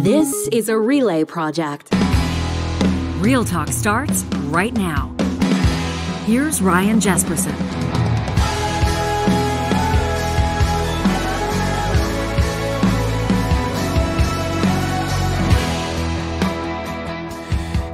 This is a Relay project. Real Talk starts right now. Here's Ryan Jesperson.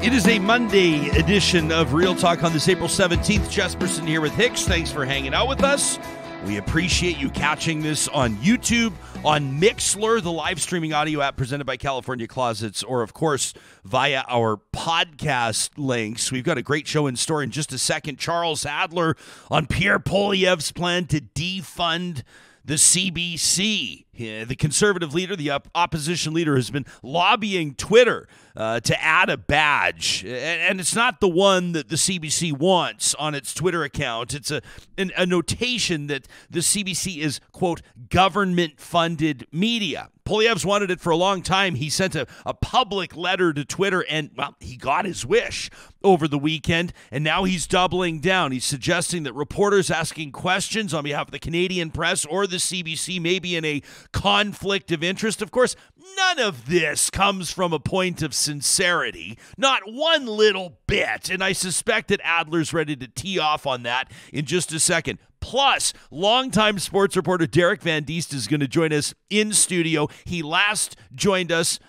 It is a Monday edition of Real Talk on this April 17th. Jesperson here with Hicks. Thanks for hanging out with us. We appreciate you catching this on YouTube, on Mixlr, the live streaming audio app presented by California Closets, or, of course, via our podcast links. We've got a great show in store in just a second. Charles Adler on Pierre Poilievre's plan to defund the CBC. The conservative leader, the opposition leader, has been lobbying Twitter to add a badge. And it's not the one that the CBC wants on its Twitter account. It's a notation that the CBC is, quote, government-funded media. Poilievre's wanted it for a long time. He sent a public letter to Twitter, and, well, he got his wish over the weekend, and now he's doubling down. He's suggesting that reporters asking questions on behalf of the Canadian press or the CBC may be in a conflict of interest. Of course, none of this comes from a point of sincerity, not one little bit, and I suspect that Adler's ready to tee off on that in just a second. Plus, longtime sports reporter Derek Van Diest is going to join us in studio. He last joined us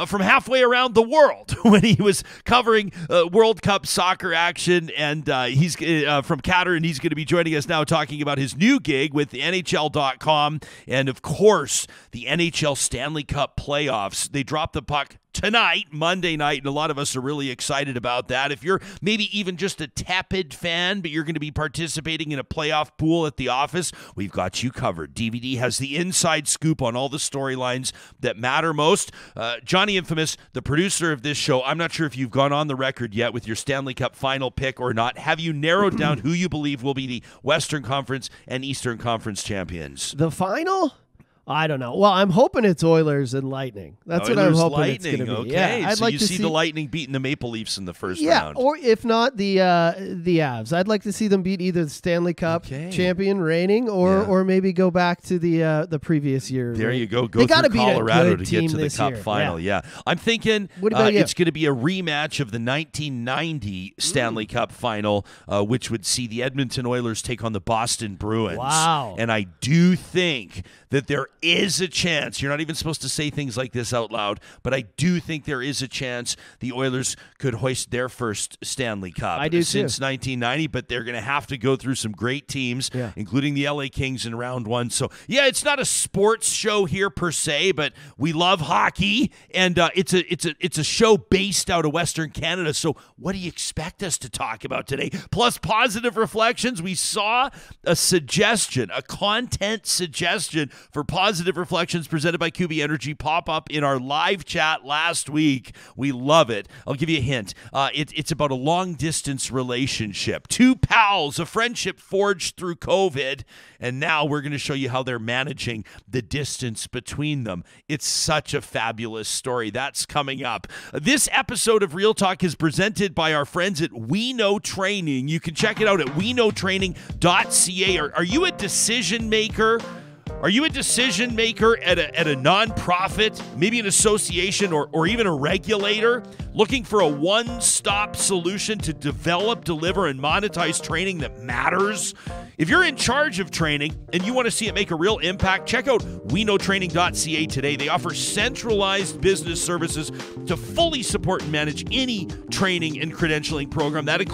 from halfway around the world when he was covering World Cup soccer action, and he's from Qatar, and he's going to be joining us now talking about his new gig with the NHL.com and, of course, the NHL Stanley Cup playoffs. They dropped the puck tonight, Monday night, and a lot of us are really excited about that. If you're maybe even just a tepid fan, but you're going to be participating in a playoff pool at the office, we've got you covered. DVD has the inside scoop on all the storylines that matter most. Johnny Infamous, the producer of this show, I'm not sure if you've gone on the record yet with your Stanley Cup final pick or not. Have you narrowed down who you believe will be the Western Conference and Eastern Conference champions? The final? I don't know. Well, I'm hoping it's Oilers and Lightning. That's what I'm hoping Lightning. It's going to be. Okay. Yeah, I'd so like you to see the Lightning beating the Maple Leafs in the first round. Or if not, the Avs. I'd like to see them beat either the Stanley Cup champion reigning or maybe go back to the previous year. There you go. Go through Colorado to get to the Cup final. Yeah. I'm thinking it's going to be a rematch of the 1990 Stanley Cup final, which would see the Edmonton Oilers take on the Boston Bruins. Wow. And I do think that there is a chance, you're not even supposed to say things like this out loud, but I do think there is a chance the Oilers could hoist their first Stanley Cup since 1990, but they're going to have to go through some great teams, including the LA Kings in round one. So, yeah, it's not a sports show here per se, but we love hockey, and it's a show based out of Western Canada. So what do you expect us to talk about today? Plus positive reflections. We saw a suggestion, a content suggestion for positive reflections presented by Kuby Energy pop up in our live chat last week. We love it. I'll give you a hint. It's about a long-distance relationship. Two pals, a friendship forged through COVID, and now we're going to show you how they're managing the distance between them. It's such a fabulous story. That's coming up. This episode of Real Talk is presented by our friends at We Know Training. You can check it out at weknowtraining.ca. Are you a decision maker? Are you a decision maker at a nonprofit, maybe an association or even a regulator, looking for a one-stop solution to develop, deliver, and monetize training that matters? If you're in charge of training and you want to see it make a real impact, check out weknowtraining.ca today. They offer centralized business services to fully support and manage any training and credentialing program. That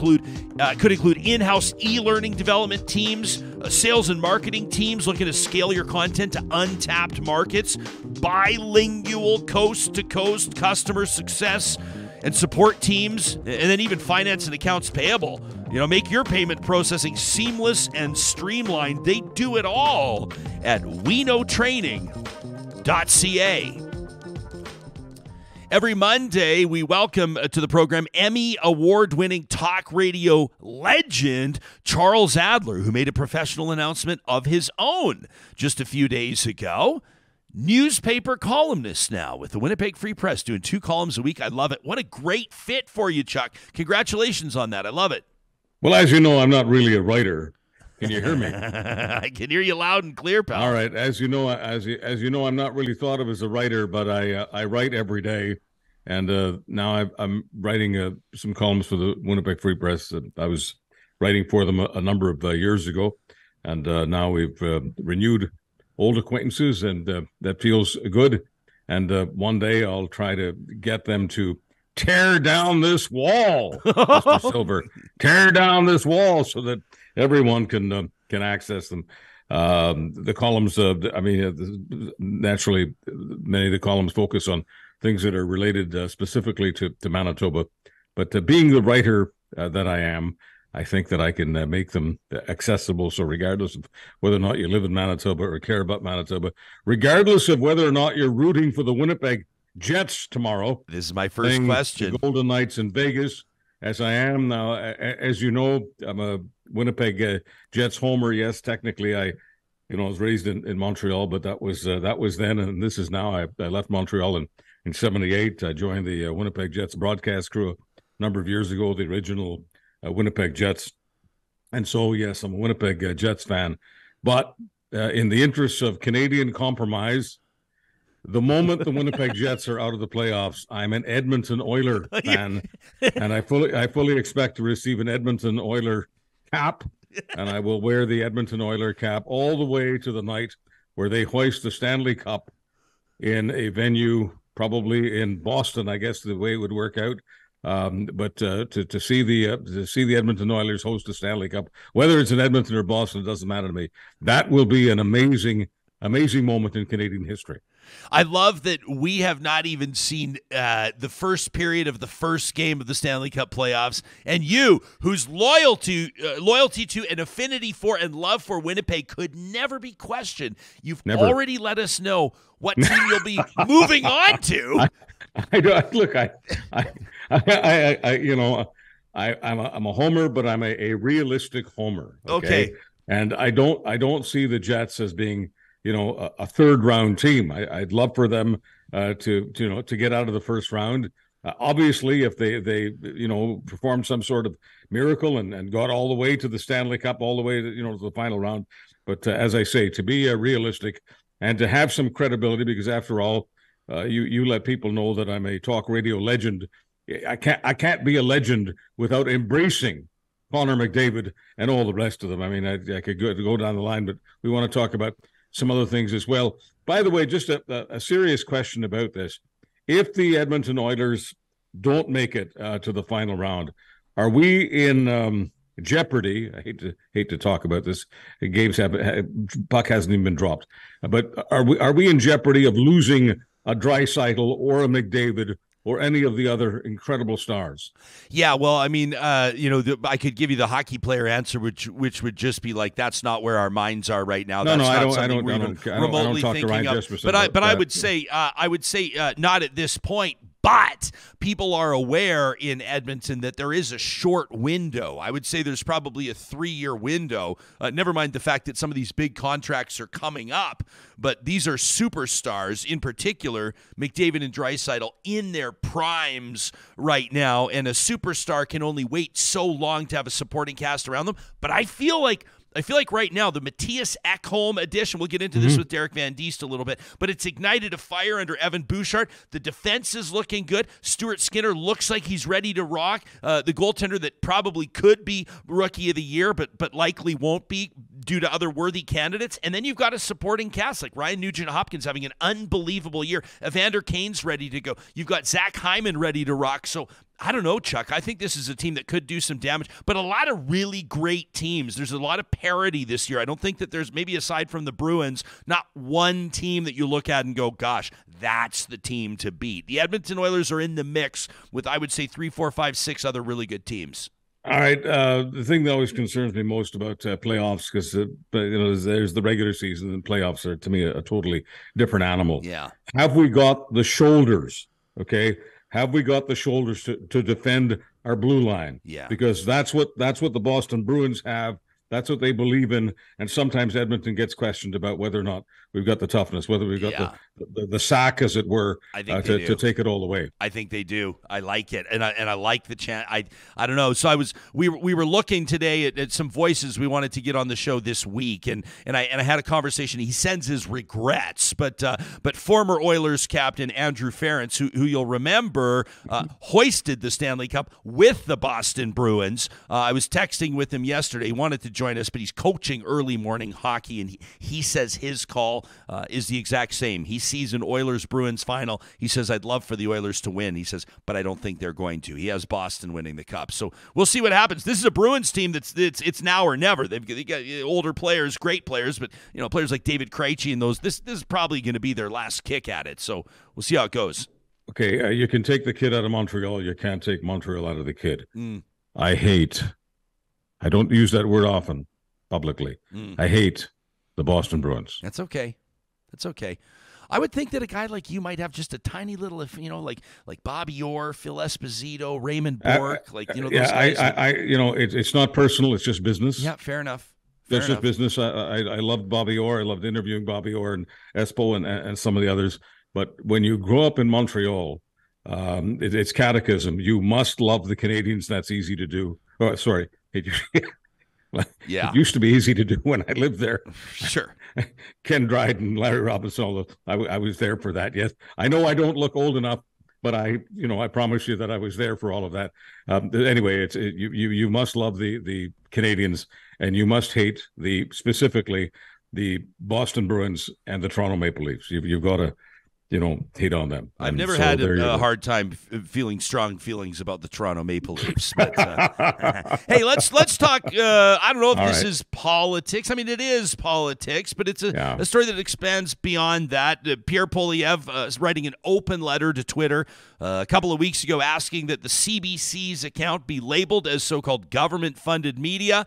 could include in-house e-learning development teams, sales and marketing teams looking to scale your content to untapped markets, bilingual coast-to-coast customer success and support teams, and then even finance and accounts payable. Make your payment processing seamless and streamlined. They do it all at weknowtraining.ca. Every Monday, we welcome to the program Emmy Award-winning talk radio legend Charles Adler, who made a professional announcement of his own just a few days ago. Newspaper columnist now with the Winnipeg Free Press, doing 2 columns a week. I love it. What a great fit for you, Chuck. Congratulations on that. I love it. Well, as you know, I'm not really a writer. Can you hear me? I can hear you loud and clear, pal. All right. As you know, I'm not really thought of as a writer, but I write every day, and now I'm writing some columns for the Winnipeg Free Press. I was writing for them a number of years ago, and now we've renewed old acquaintances, and that feels good. And one day I'll try to get them to tear down this wall, Mr. Silver. Tear down this wall so that everyone can access them. The columns, naturally, many of the columns focus on things that are related specifically to Manitoba. But being the writer that I am, I think that I can make them accessible. So regardless of whether or not you live in Manitoba or care about Manitoba, regardless of whether or not you're rooting for the Winnipeg Jets tomorrow. This is my first question. The Golden Knights in Vegas, as I am now. As you know, I'm a Winnipeg Jets homer. Yes, technically, I was raised in Montreal, but that was then, and this is now. I left Montreal in '78. I joined the Winnipeg Jets broadcast crew a number of years ago, the original Winnipeg Jets. And so, yes, I'm a Winnipeg Jets fan. But in the interests of Canadian compromise, the moment the Winnipeg Jets are out of the playoffs, I'm an Edmonton Oiler fan, and I fully expect to receive an Edmonton Oiler cap, and I will wear the Edmonton Oiler cap all the way to the night where they hoist the Stanley Cup in a venue, probably in Boston, I guess the way it would work out. But to see the Edmonton Oilers host the Stanley Cup, whether it's in Edmonton or Boston, it doesn't matter to me. That will be an amazing moment in Canadian history. I love that we have not even seen the first period of the first game of the Stanley Cup playoffs, and you, whose loyalty to and affinity for and love for Winnipeg could never be questioned, you've already let us know what team you'll be moving on to. I'm a homer, but I'm a realistic homer. Okay. And I don't see the Jets as being a third round team. I'd love for them to get out of the first round. Obviously, if they performed some sort of miracle and got all the way to the Stanley Cup, all the way to the final round. But as I say, to be realistic and to have some credibility, because after all, you let people know that I'm a talk radio legend. I can't be a legend without embracing Connor McDavid and all the rest of them. I mean, I could go down the line, but we want to talk about some other things as well. By the way, just a serious question about this. If the Edmonton Oilers don't make it to the final round, are we in jeopardy? I hate to talk about this. Puck hasn't even been dropped. But are we in jeopardy of losing a Draisaitl or a McDavid or any of the other incredible stars? Yeah, well, I mean, I could give you the hockey player answer, which would just be like, that's not where our minds are right now. That's not something we're even remotely thinking of. But I would say not at this point. But people are aware in Edmonton that there is a short window. I would say there's probably a 3-year window. Never mind the fact that some of these big contracts are coming up, but these are superstars, in particular, McDavid and Draisaitl, in their primes right now, and a superstar can only wait so long to have a supporting cast around them. But I feel like right now, the Matthias Ekholm edition, we'll get into this with Derek Van Diest a little bit, but it's ignited a fire under Evan Bouchard. The defense is looking good. Stuart Skinner looks like he's ready to rock. The goaltender that probably could be Rookie of the Year, but likely won't be due to other worthy candidates. And then you've got a supporting cast like Ryan Nugent-Hopkins having an unbelievable year. Evander Kane's ready to go. You've got Zach Hyman ready to rock. So I don't know, Chuck. I think this is a team that could do some damage, but a lot of really great teams. There's a lot of parity this year. I don't think that there's, maybe aside from the Bruins, not one team that you look at and go, gosh, that's the team to beat. The Edmonton Oilers are in the mix with, I would say, 3, 4, 5, 6 other really good teams. All right. The thing that always concerns me most about playoffs, because there's the regular season, and playoffs are, to me, a totally different animal. Yeah. Have we got the shoulders? Okay. Have we got the shoulders to defend our blue line? Yeah. Because that's what the Boston Bruins have. That's what they believe in. And sometimes Edmonton gets questioned about whether or not the toughness, whether we've got the sack, as it were, to take it all the way. I think they do. I like it, and I like the chant. I don't know. So we were looking today at some voices we wanted to get on the show this week, and I had a conversation. He sends his regrets, but former Oilers captain Andrew Ference, who you'll remember hoisted the Stanley Cup with the Boston Bruins. I was texting with him yesterday. He wanted to join us, but he's coaching early morning hockey, and he says his call is the exact same. He sees an Oilers-Bruins final. He says, I'd love for the Oilers to win. He says, but I don't think they're going to. He has Boston winning the Cup. So we'll see what happens. This is a Bruins team it's now or never. They got older players, great players, but players like David Krejci and those, this is probably going to be their last kick at it. So we'll see how it goes. Okay, you can take the kid out of Montreal. You can't take Montreal out of the kid. I don't use that word often publicly. I hate the Boston Bruins. That's okay. I would think that a guy like you might have just a tiny little, like Bobby Orr, Phil Esposito, Raymond Bourque, those guys. It's not personal. It's just business. Yeah, fair enough. That's just business. I loved Bobby Orr. I loved interviewing Bobby Orr and Espo and some of the others. But when you grow up in Montreal, it's catechism. You must love the Canadians. That's easy to do. Oh, sorry. It used to be easy to do when I lived there. Sure. Ken Dryden, Larry Robinson, I was there for that. Yes. I know I don't look old enough, but I promise you that I was there for all of that. Anyway, you must love the Canadians, and you must hate specifically the Boston Bruins and the Toronto Maple Leafs. You've got to hate on them. I've never had a hard time feeling strong feelings about the Toronto Maple Leafs. But hey, let's talk. I don't know if this is politics. I mean, it is politics, but it's a story that expands beyond that. Pierre Poilievre is writing an open letter to Twitter a couple of weeks ago asking that the CBC's account be labeled as so-called government-funded media.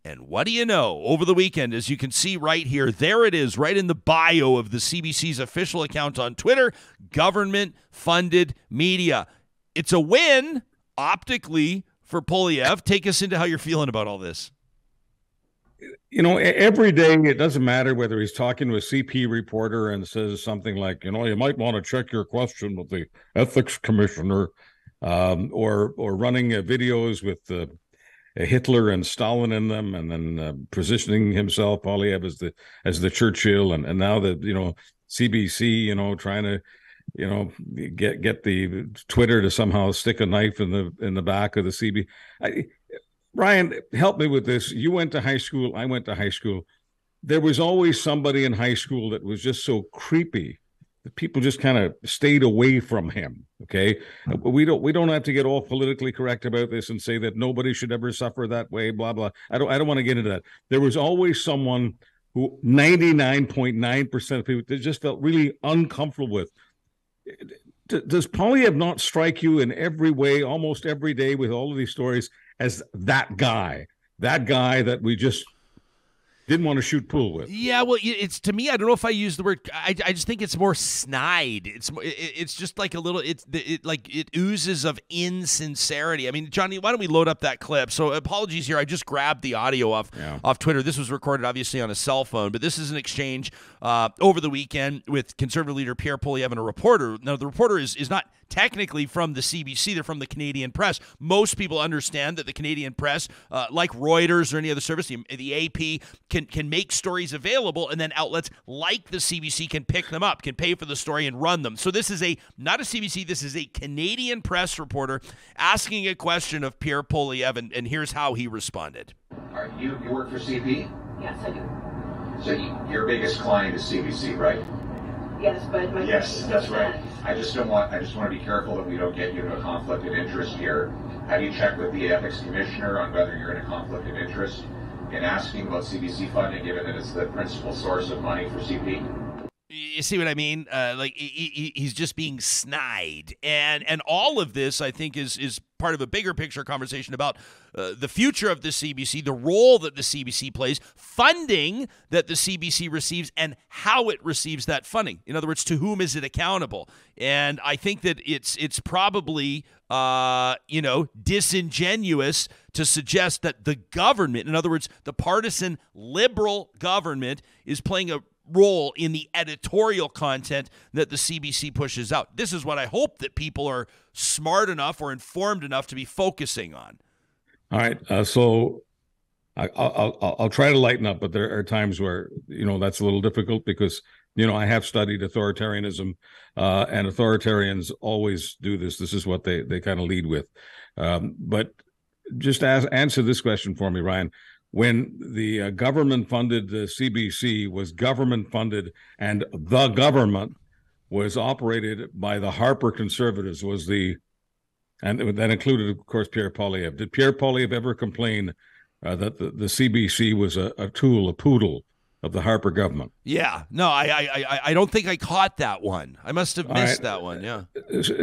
And what do you know? Over the weekend, as you can see right here, there it is, right in the bio of the CBC's official account on Twitter, government-funded media. It's a win, optically, for Poilievre. Take us into how you're feeling about all this. Every day, it doesn't matter whether he's talking to a CP reporter and says something like, you might want to check your question with the ethics commissioner, or running videos with Hitler and Stalin in them, and then positioning himself, Poilievre, as the Churchill, and now the CBC, trying to get the Twitter to somehow stick a knife in the back of the CB. Ryan, help me with this. You went to high school. I went to high school. There was always somebody in high school that was just so creepy that people just kind of stayed away from him. Okay, we don't have to get all politically correct about this and say that nobody should ever suffer that way. Blah blah. I don't want to get into that. There was always someone who 99.9% of people just felt really uncomfortable with. Does Poilievre not strike you in every way, almost every day, with all of these stories, as that guy that we just didn't want to shoot pool with? Yeah, well, it's, to me, I don't know if I use the word. I just think it's more snide. It's just like a little. It oozes of insincerity. I mean, Johnny, why don't we load up that clip? So apologies here. I just grabbed the audio off Twitter. This was recorded obviously on a cell phone, but this is an exchange over the weekend with Conservative leader Pierre Poilievre and a reporter. Now, the reporter is not technically from the CBC. They're from the Canadian press. Most people understand that the Canadian press, like Reuters or any other service, the AP, can make stories available, and then outlets like the CBC can pick them up, can pay for the story and run them. So this is not a CBC, this is a Canadian press reporter asking a question of Pierre Poilievre, and here's how he responded. You work for CP? Yes, I do. So your biggest client is CBC, right? Yes, but my yes, that's right. I just want to be careful that we don't get you into a conflict of interest here. Have you checked with the ethics commissioner on whether you're in a conflict of interest in asking about CBC funding, given that it's the principal source of money for CP? You see what I mean? He's just being snide, and all of this, I think, is part of a bigger picture conversation about the future of the CBC, the role that the CBC plays, funding that the CBC receives, and how it receives that funding. In other words, to whom is it accountable? And I think that it's probably disingenuous to suggest that the government, in other words, the partisan liberal government, is playing a role in the editorial content that the CBC pushes out. This is what I hope that people are smart enough or informed enough to be focusing on. All right. So I'll try to lighten up, but there are times where, that's a little difficult because, I have studied authoritarianism, and authoritarians always do this. This is what they kind of lead with. But just answer this question for me, Ryan. When the government funded the CBC was government funded and the government was operated by the Harper conservatives and that included, of course, Pierre Poilievre. Did Pierre Poilievre ever complain that the CBC was a poodle of the Harper government? Yeah, no, I don't think I caught that one. I must have missed that one. Yeah.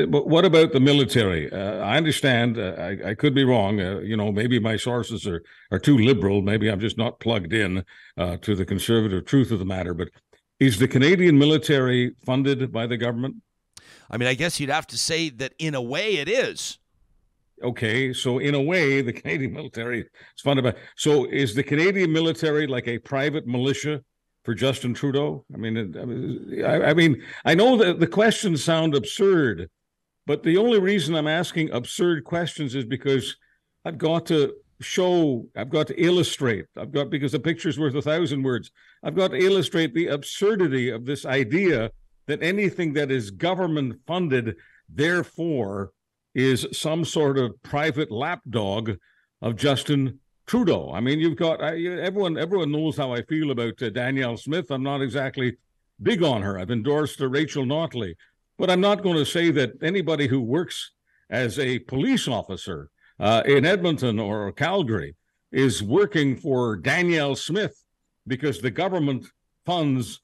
But what about the military? I understand. I could be wrong. Maybe my sources are too liberal. Maybe I'm just not plugged in to the conservative truth of the matter. But is the Canadian military funded by the government? I mean, I guess you'd have to say that in a way it is. Okay, so in a way, the Canadian military is funded by. So is the Canadian military like a private militia for Justin Trudeau? I mean, I know that the questions sound absurd, but the only reason I'm asking absurd questions is because I've got to illustrate. Because a picture's worth 1,000 words. I've got to illustrate the absurdity of this idea that anything that is government funded, therefore, is some sort of private lapdog of Justin Trudeau. I mean, you've got everyone knows how I feel about Danielle Smith. I'm not exactly big on her. I've endorsed Rachel Notley, but I'm not going to say that anybody who works as a police officer in Edmonton or Calgary is working for Danielle Smith because the government funds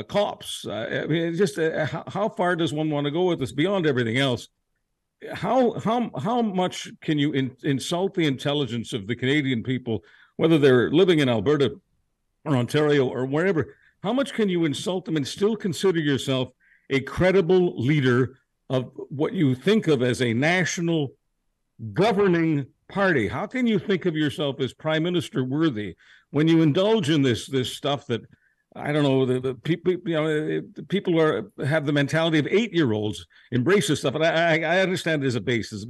cops. I mean, just how far does one want to go with this? Beyond everything else, how much can you insult the intelligence of the Canadian people, whether they're living in Alberta or Ontario or wherever? How much can you insult them and still consider yourself a credible leader of what you think of as a national governing party? How can you think of yourself as prime minister worthy when you indulge in this stuff that, I don't know, the people have the mentality of 8-year-olds, embrace this stuff. And I understand there's a basis,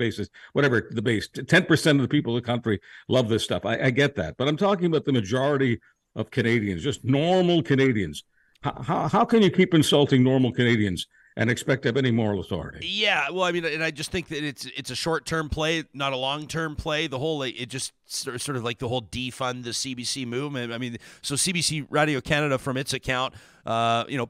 whatever the base. 10% of the people in the country love this stuff. I get that. But I'm talking about the majority of Canadians, just normal Canadians. How can you keep insulting normal Canadians and expect to have any moral authority? Yeah, well, I mean, and I just think that it's a short-term play, not a long-term play. The whole, it just sort of like the whole defund the CBC movement. I mean, so CBC Radio Canada, from its account,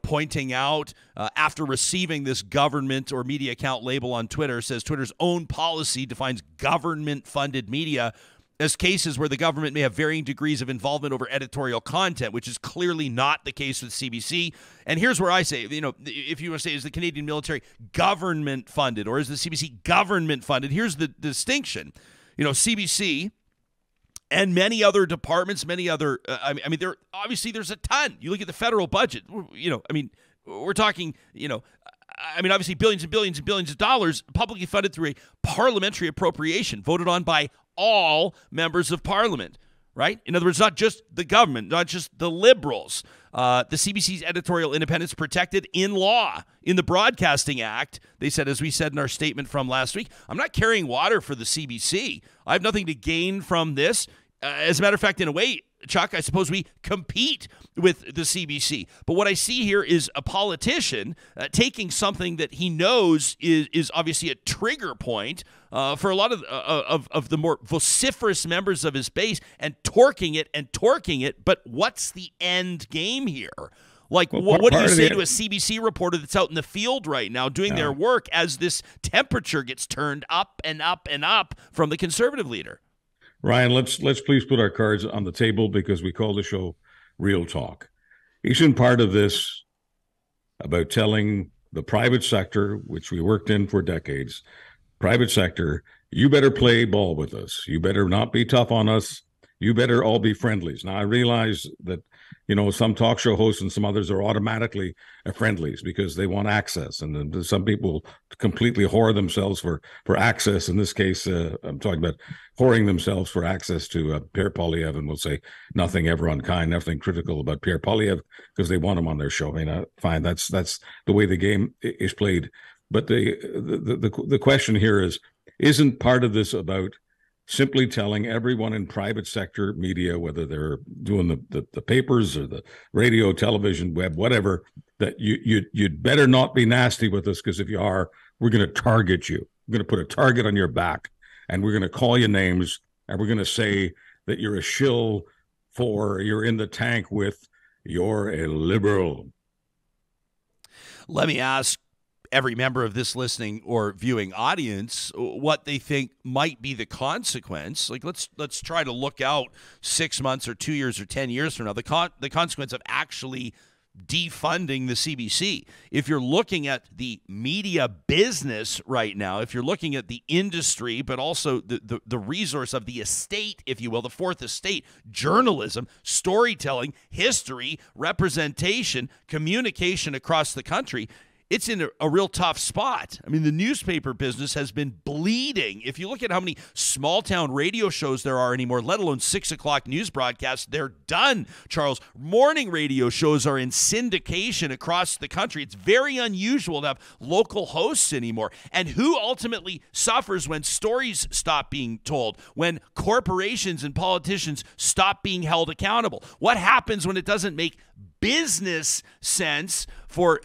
pointing out after receiving this government or media account label on Twitter, says Twitter's own policy defines government-funded media as cases where the government may have varying degrees of involvement over editorial content, which is clearly not the case with CBC. And here's where I say, if you want to say, is the Canadian military government funded or is the CBC government funded? Here's the distinction. CBC and many other departments, there's a ton. You look at the federal budget, we're talking, obviously billions and billions and billions of dollars publicly funded through a parliamentary appropriation voted on by all members of parliament, right? In other words, not just the government, not just the liberals. The CBC's editorial independence protected in law in the Broadcasting Act. They said, as we said in our statement from last week, I'm not carrying water for the CBC. I have nothing to gain from this. As a matter of fact, in a way, Chuck, I suppose we compete with the CBC. But what I see here is a politician taking something that he knows is obviously a trigger point for a lot of the more vociferous members of his base and torquing it. But what's the end game here? Like, what do you say to a CBC reporter that's out in the field right now doing their work as this temperature gets turned up and up and up from the Conservative leader? Ryan, let's please put our cards on the table because we call the show Real Talk. Isn't part of this about telling the private sector, which we worked in for decades, private sector, you better play ball with us. You better not be tough on us. You better all be friendlies. Now, I realize that some talk show hosts and some others are automatically friendlies because they want access. And then some people completely whore themselves for access. In this case, I'm talking about whoring themselves for access to Pierre Poilievre, and will say nothing ever unkind, nothing critical about Pierre Poilievre because they want him on their show. Fine, that's the way the game is played. But the question here isn't part of this about simply telling everyone in private sector media, whether they're doing the papers or the radio, television, web, whatever, that you'd better not be nasty with us, because if you are, we're going to target you. We're going to put a target on your back, and we're going to call you names, and we're going to say that you're a shill for, you're in the tank with, you're a liberal. Let me ask every member of this listening or viewing audience what they think might be the consequence. Like, let's try to look out 6 months or 2 years or 10 years from now, the consequence of actually defunding the CBC. If you're looking at the media business right now, if you're looking at the industry, but also the resource of the estate, if you will, the fourth estate, journalism, storytelling, history, representation, communication across the country, it's in a real tough spot. I mean, the newspaper business has been bleeding. If you look at how many small-town radio shows there are anymore, let alone 6 o'clock news broadcasts, they're done, Charles. Morning radio shows are in syndication across the country. It's very unusual to have local hosts anymore. And who ultimately suffers when stories stop being told, when corporations and politicians stop being held accountable? What happens when it doesn't make business sense for,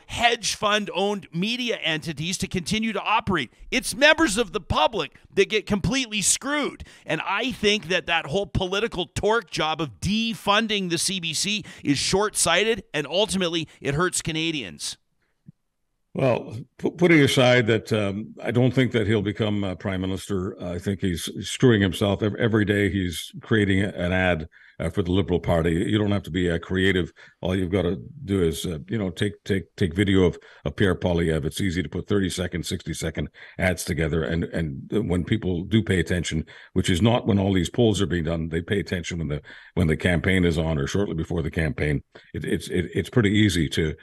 hedge fund owned media entities to continue to operate? It's members of the public that get completely screwed. And I think that whole political torque job of defunding the CBC is short-sighted, and ultimately it hurts Canadians. Well, putting aside that, I don't think that he'll become prime minister. I think he's screwing himself every day. He's creating an ad for the Liberal Party. You don't have to be creative. All you've got to do is, take video of Pierre Poilievre. It's easy to put 30-second, 60-second ads together. And when people do pay attention, which is not when all these polls are being done, they pay attention when the campaign is on or shortly before the campaign. It's pretty easy to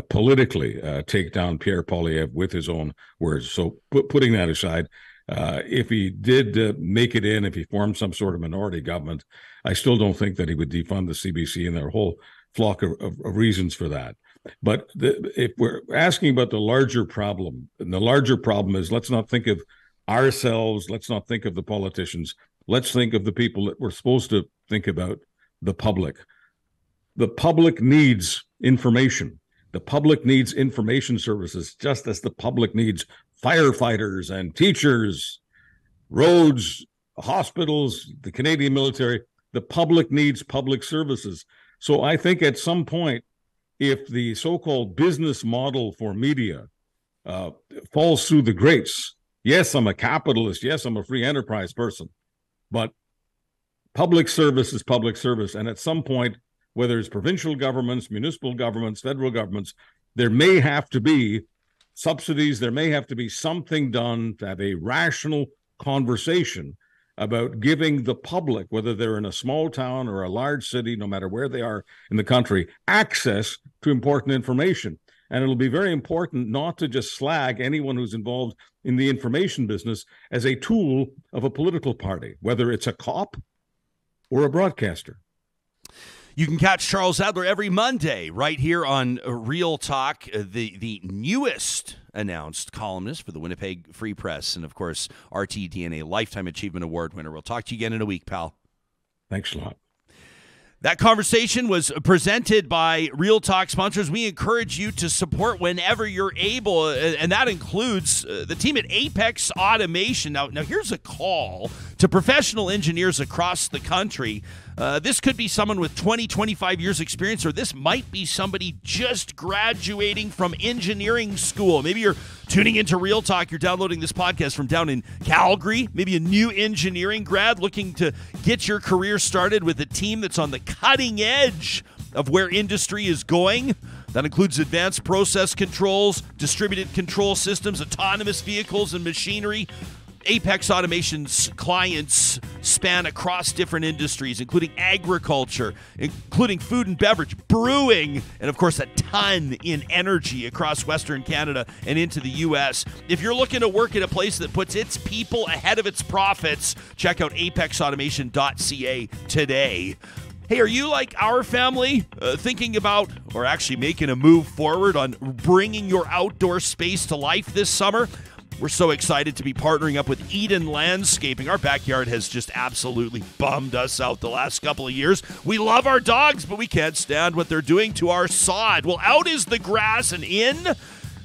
politically take down Pierre Poilievre with his own words. So putting that aside, if he did make it in, if he formed some sort of minority government, I still don't think that he would defund the CBC, and there are a whole flock of reasons for that. But if we're asking about the larger problem, and the larger problem is, let's not think of ourselves, let's not think of the politicians, let's think of the people that we're supposed to think about, the public. The public needs information. The public needs information services, just as the public needs firefighters and teachers, roads, hospitals, the Canadian military. The public needs public services. So I think at some point, if the so-called business model for media falls through the grates, yes, I'm a capitalist, yes, I'm a free enterprise person, but public service is public service. And at some point, whether it's provincial governments, municipal governments, federal governments, there may have to be subsidies, there may have to be something done to have a rational conversation about giving the public, whether they're in a small town or a large city, no matter where they are in the country, access to important information. And it'll be very important not to just slag anyone who's involved in the information business as a tool of a political party, whether it's a cop or a broadcaster. You can catch Charles Adler every Monday right here on Real Talk, the newest announced columnist for the Winnipeg Free Press, and, of course, RTDNA Lifetime Achievement Award winner. We'll talk to you again in a week, pal. Thanks a lot. That conversation was presented by Real Talk sponsors. We encourage you to support whenever you're able, and that includes the team at Apex Automation. Now here's a call to professional engineers across the country. This could be someone with 20, 25 years experience, or this might be somebody just graduating from engineering school. Maybe you're tuning into Real Talk. You're downloading this podcast from down in Calgary. Maybe a new engineering grad looking to get your career started with a team that's on the cutting edge of where industry is going. That includes advanced process controls, distributed control systems, autonomous vehicles, and machinery. Apex Automation's clients span across different industries, including agriculture, including food and beverage, brewing, and of course a ton in energy across Western Canada and into the U.S. If you're looking to work at a place that puts its people ahead of its profits, check out apexautomation.ca today. Hey, are you like our family, thinking about or actually making a move forward on bringing your outdoor space to life this summer? We're so excited to be partnering up with Eden Landscaping. Our backyard has just absolutely bummed us out the last couple of years. We love our dogs, but we can't stand what they're doing to our sod. Well, out is the grass, and in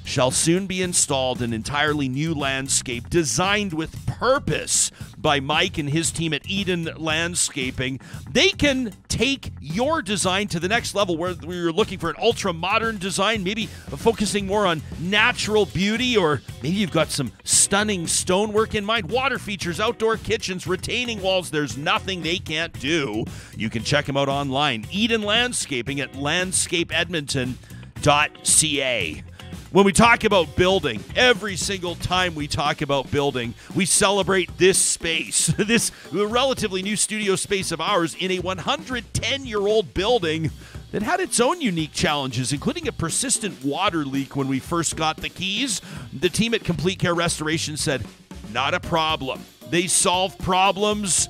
shall soon be installed an entirely new landscape designed with purpose by Mike and his team at Eden Landscaping. They can take your design to the next level, where you're looking for an ultra-modern design, maybe focusing more on natural beauty, or maybe you've got some stunning stonework in mind, water features, outdoor kitchens, retaining walls. There's nothing they can't do. You can check them out online. Eden Landscaping at landscapeedmonton.ca. When we talk about building, every single time we talk about building, we celebrate this space, this relatively new studio space of ours in a 110-year-old building that had its own unique challenges, including a persistent water leak when we first got the keys. The team at Complete Care Restoration said, not a problem. They solve problems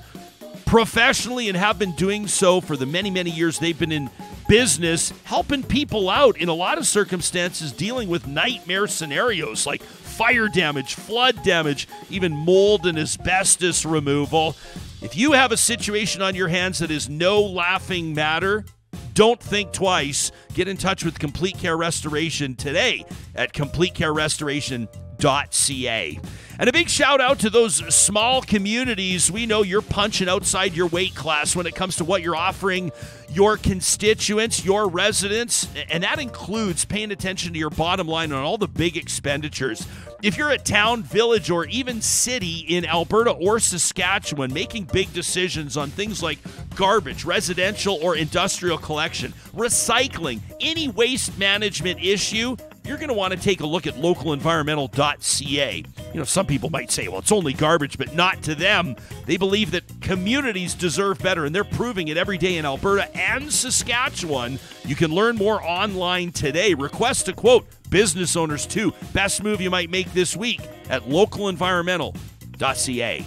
professionally and have been doing so for the many, many years they've been in business, helping people out in a lot of circumstances, dealing with nightmare scenarios like fire damage, flood damage, even mold and asbestos removal. If you have a situation on your hands that is no laughing matter, don't think twice. Get in touch with Complete Care Restoration today at completecarerestoration.ca. And a big shout out to those small communities. We know you're punching outside your weight class when it comes to what you're offering your constituents, your residents, and that includes paying attention to your bottom line on all the big expenditures. If you're a town, village, or even city in Alberta or Saskatchewan making big decisions on things like garbage, residential or industrial collection, recycling, any waste management issue, you're going to want to take a look at localenvironmental.ca. You know, some people might say, well, it's only garbage, but not to them. They believe that communities deserve better, and they're proving it every day in Alberta and Saskatchewan. You can learn more online today. Request a quote. Business owners, too. Best move you might make this week at localenvironmental.ca.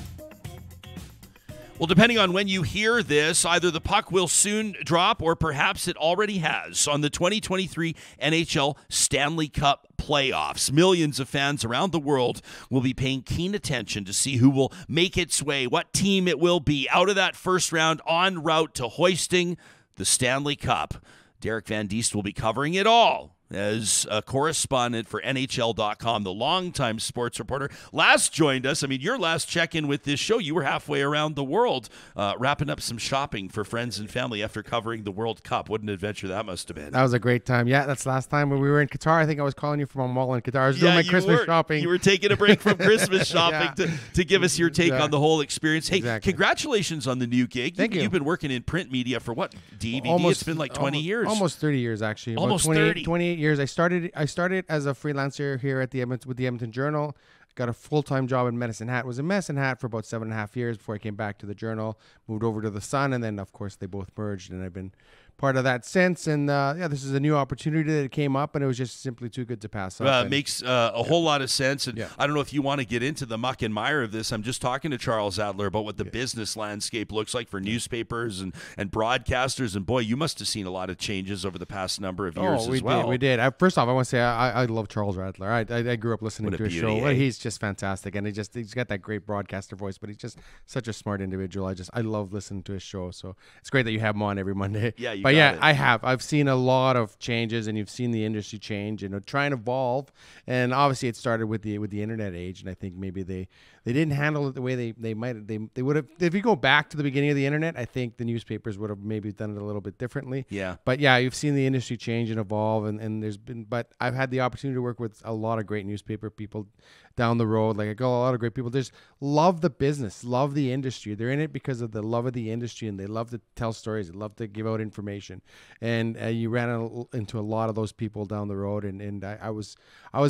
Well, depending on when you hear this, either the puck will soon drop or perhaps it already has on the 2023 NHL Stanley Cup playoffs. Millions of fans around the world will be paying keen attention to see who will make its way, what team it will be out of that first round en route to hoisting the Stanley Cup. Derek Van Diest will be covering it all as a correspondent for NHL.com, the longtime sports reporter. Last joined us, your last check-in with this show, you were halfway around the world, wrapping up some shopping for friends and family after covering the World Cup. What an adventure that must have been. That was a great time. Yeah, that's last time when we were in Qatar. I think I was calling you from a mall in Qatar. I was doing my Christmas shopping. You were taking a break from Christmas shopping to give us your take on the whole experience. Hey, Congratulations on the new gig. Thank you. You've been working in print media for what, DVD? It's been like 20 years. Almost 30 years, actually. Almost 30. 28 years. I started as a freelancer here at with the Edmonton Journal. Got a full-time job in Medicine Hat. Was in Medicine Hat for about 7.5 years before I came back to the Journal. Moved over to the Sun, and then of course they both merged, and I've been part of that since. And this is a new opportunity that came up, and it was just simply too good to pass up. Makes a whole lot of sense. And I don't know if you want to get into the muck and mire of this. I'm just talking to Charles Adler about what the business landscape looks like for newspapers and broadcasters. And boy, you must have seen a lot of changes over the past number of years as well. We did. First off, I want to say I love Charles Adler. I grew up listening to his show. He's just fantastic, and he's got that great broadcaster voice. But he's just such a smart individual. I love listening to his show. So it's great that you have him on every Monday. I've seen a lot of changes, and you've seen the industry change and try and evolve. And obviously, it started with the internet age, and I think maybe they didn't handle it the way they would have. If you go back to the beginning of the internet, I think the newspapers would have maybe done it a little bit differently. Yeah. But you've seen the industry change and evolve, and there's been. But I've had the opportunity to work with a lot of great newspaper people down the road. Like I got a lot of great people. Just love the business, love the industry. They're in it because of the love of the industry, and they love to tell stories. They love to give out information. information, and you ran into a lot of those people down the road, and I was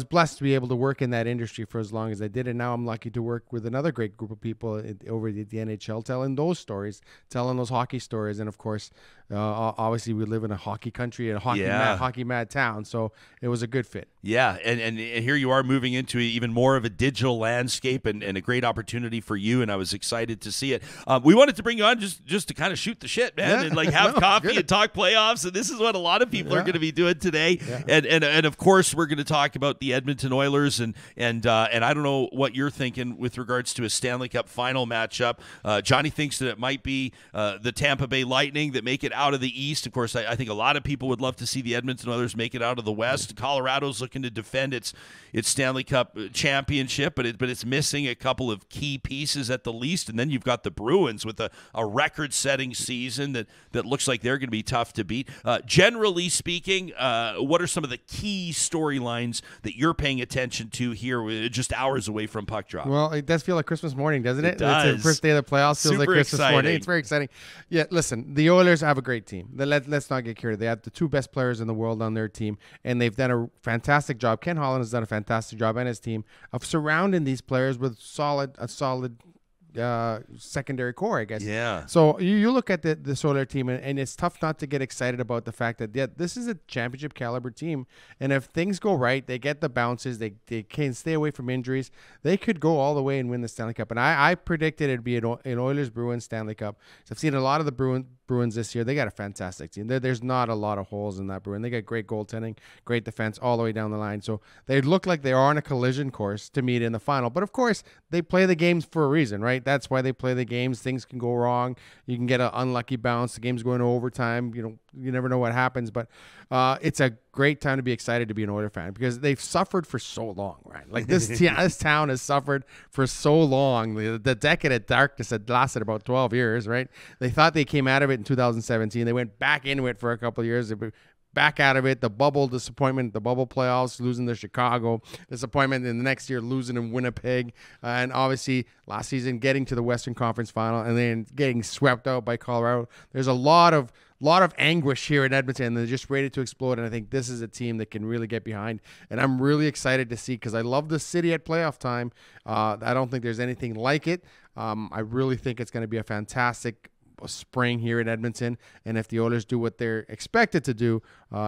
blessed to be able to work in that industry for as long as I did, and now I'm lucky to work with another great group of people over at the NHL, telling those stories, telling those hockey stories, and of course, obviously we live in a hockey country and a hockey mad town, so it was a good fit. Yeah, and here you are moving into even more of a digital landscape, and a great opportunity for you, and I was excited to see it. We wanted to bring you on just to kind of shoot the shit, man, and like have coffee and talk playoffs, and this is what a lot of people are going to be doing today. And of course we're going to talk about the Edmonton Oilers, and I don't know what you're thinking with regards to a Stanley Cup final matchup. Johnny thinks that it might be the Tampa Bay Lightning that make it out of the East. Of course, I think a lot of people would love to see the Edmonton Oilers make it out of the West. Colorado's looking to defend its Stanley Cup championship, but it's missing a couple of key pieces at the least. And then you've got the Bruins with a record-setting season that looks like they're going to be tough to beat. Generally speaking, what are some of the key storylines that you're paying attention to here just hours away from puck drop? Well, it does feel like Christmas morning, doesn't it? It does. It's the first day of the playoffs. Feels like Christmas morning. It's very exciting. Yeah, listen, the Oilers have a great team. Let's not get carried. They have the two best players in the world on their team, and they've done a fantastic job. Ken Holland has done a fantastic job, and his team, of surrounding these players with a solid secondary core, I guess. Yeah. So you look at the Oilers team, and it's tough not to get excited about the fact that this is a championship caliber team, and if things go right, they get the bounces, they can stay away from injuries, they could go all the way and win the Stanley Cup. And I predicted it'd be an Oilers Bruins Stanley Cup. So I've seen a lot of the Bruins this year. They got a fantastic team. There's not a lot of holes in that Bruin. They got great goaltending, great defense all the way down the line. So they look like they are on a collision course to meet in the final. But of course, they play the games for a reason, right? That's why they play the games. Things can go wrong. You can get an unlucky bounce. The game's going to overtime. You never know what happens. But it's a great time to be excited to be an Oilers fan because they've suffered for so long, right? Like this town has suffered for so long. The decade of darkness had lasted about 12 years, right? They thought they came out of it in 2017. They went back into it for a couple of years. They were back out of it. The bubble disappointment, the bubble playoffs, losing to Chicago, disappointment in the next year, losing in Winnipeg, and obviously last season getting to the Western Conference Final and then getting swept out by Colorado. There's a lot of anguish here in Edmonton, and they're just ready to explode. And I think this is a team that can really get behind. And I'm really excited to see because I love the city at playoff time. I don't think there's anything like it. I really think it's going to be a fantastic spring here in Edmonton, and if the Oilers do what they're expected to do,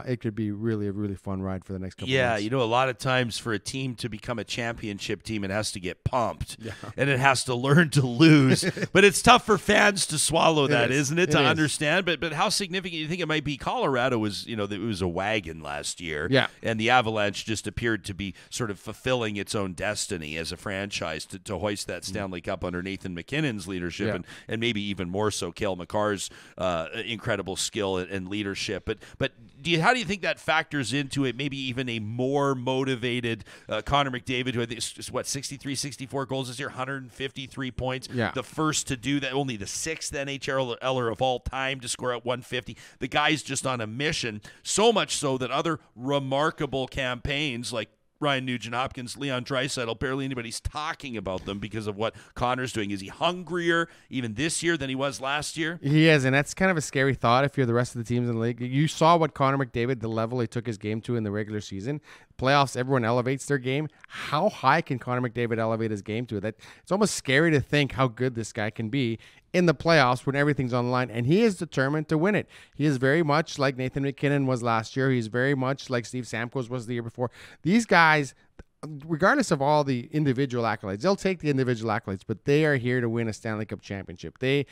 it could be really a really fun ride for the next couple of months. A lot of times for a team to become a championship team, it has to get pumped, and it has to learn to lose. But it's tough for fans to swallow that, isn't it? To understand. But how significant do you think it might be? Colorado was, it was a wagon last year, and the Avalanche just appeared to be sort of fulfilling its own destiny as a franchise to hoist that Stanley Cup under Nathan McKinnon's leadership, and maybe even more so Cale Makar's incredible skill and leadership. But how do you think that factors into it? Maybe even a more motivated Connor McDavid, who I think is 63, 64 goals this year, 153 points. The first to do that, only the sixth NHLer of all time to score at 150. The guy's just on a mission, so much so that other remarkable campaigns like Ryan Nugent-Hopkins, Leon Draisaitl, barely anybody's talking about them because of what Connor's doing. Is he hungrier even this year than he was last year? He is, and that's kind of a scary thought if you're the rest of the teams in the league. You saw what Connor McDavid, the level he took his game to in the regular season. Playoffs, everyone elevates their game. How high can Connor McDavid elevate his game to? That it's almost scary to think how good this guy can be in the playoffs when everything's on the line, and he is determined to win it. He is very much like Nathan McKinnon was last year. He's very much like Steve Stamkos was the year before. These guys, regardless of all the individual accolades, they'll take the individual accolades, but they are here to win a Stanley Cup championship. They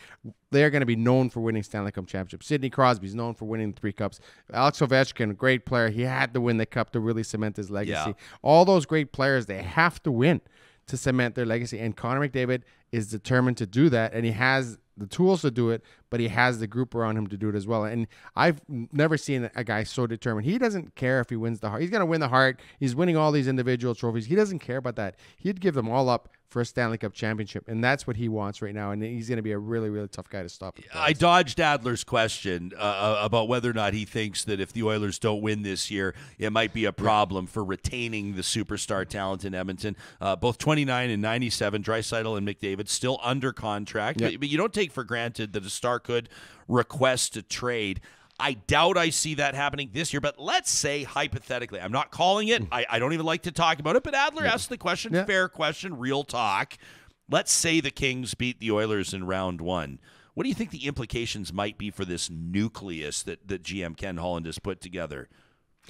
are going to be known for winning Stanley Cup championship. Sidney Crosby's known for winning 3 cups. Alex Ovechkin, a great player. He had to win the cup to really cement his legacy. All those great players, they have to win to cement their legacy, and Connor McDavid is determined to do that, and he has the tools to do it, but he has the group around him to do it as well. And I've never seen a guy so determined. He doesn't care if he wins the heart. He's going to win the heart. He's winning all these individual trophies. He doesn't care about that. He'd give them all up for a Stanley Cup championship, and that's what he wants right now, and he's going to be a really, really tough guy to stop. I dodged Adler's question about whether or not he thinks that if the Oilers don't win this year, it might be a problem for retaining the superstar talent in Edmonton. Both 29 and 97, Draisaitl and McDavid still under contract, but you don't take for granted that a star could request a trade. I doubt I see that happening this year, but let's say hypothetically, I'm not calling it. I don't even like to talk about it, but Adler asked the question, fair question, real talk. Let's say the Kings beat the Oilers in round 1. What do you think the implications might be for this nucleus that GM Ken Holland has put together?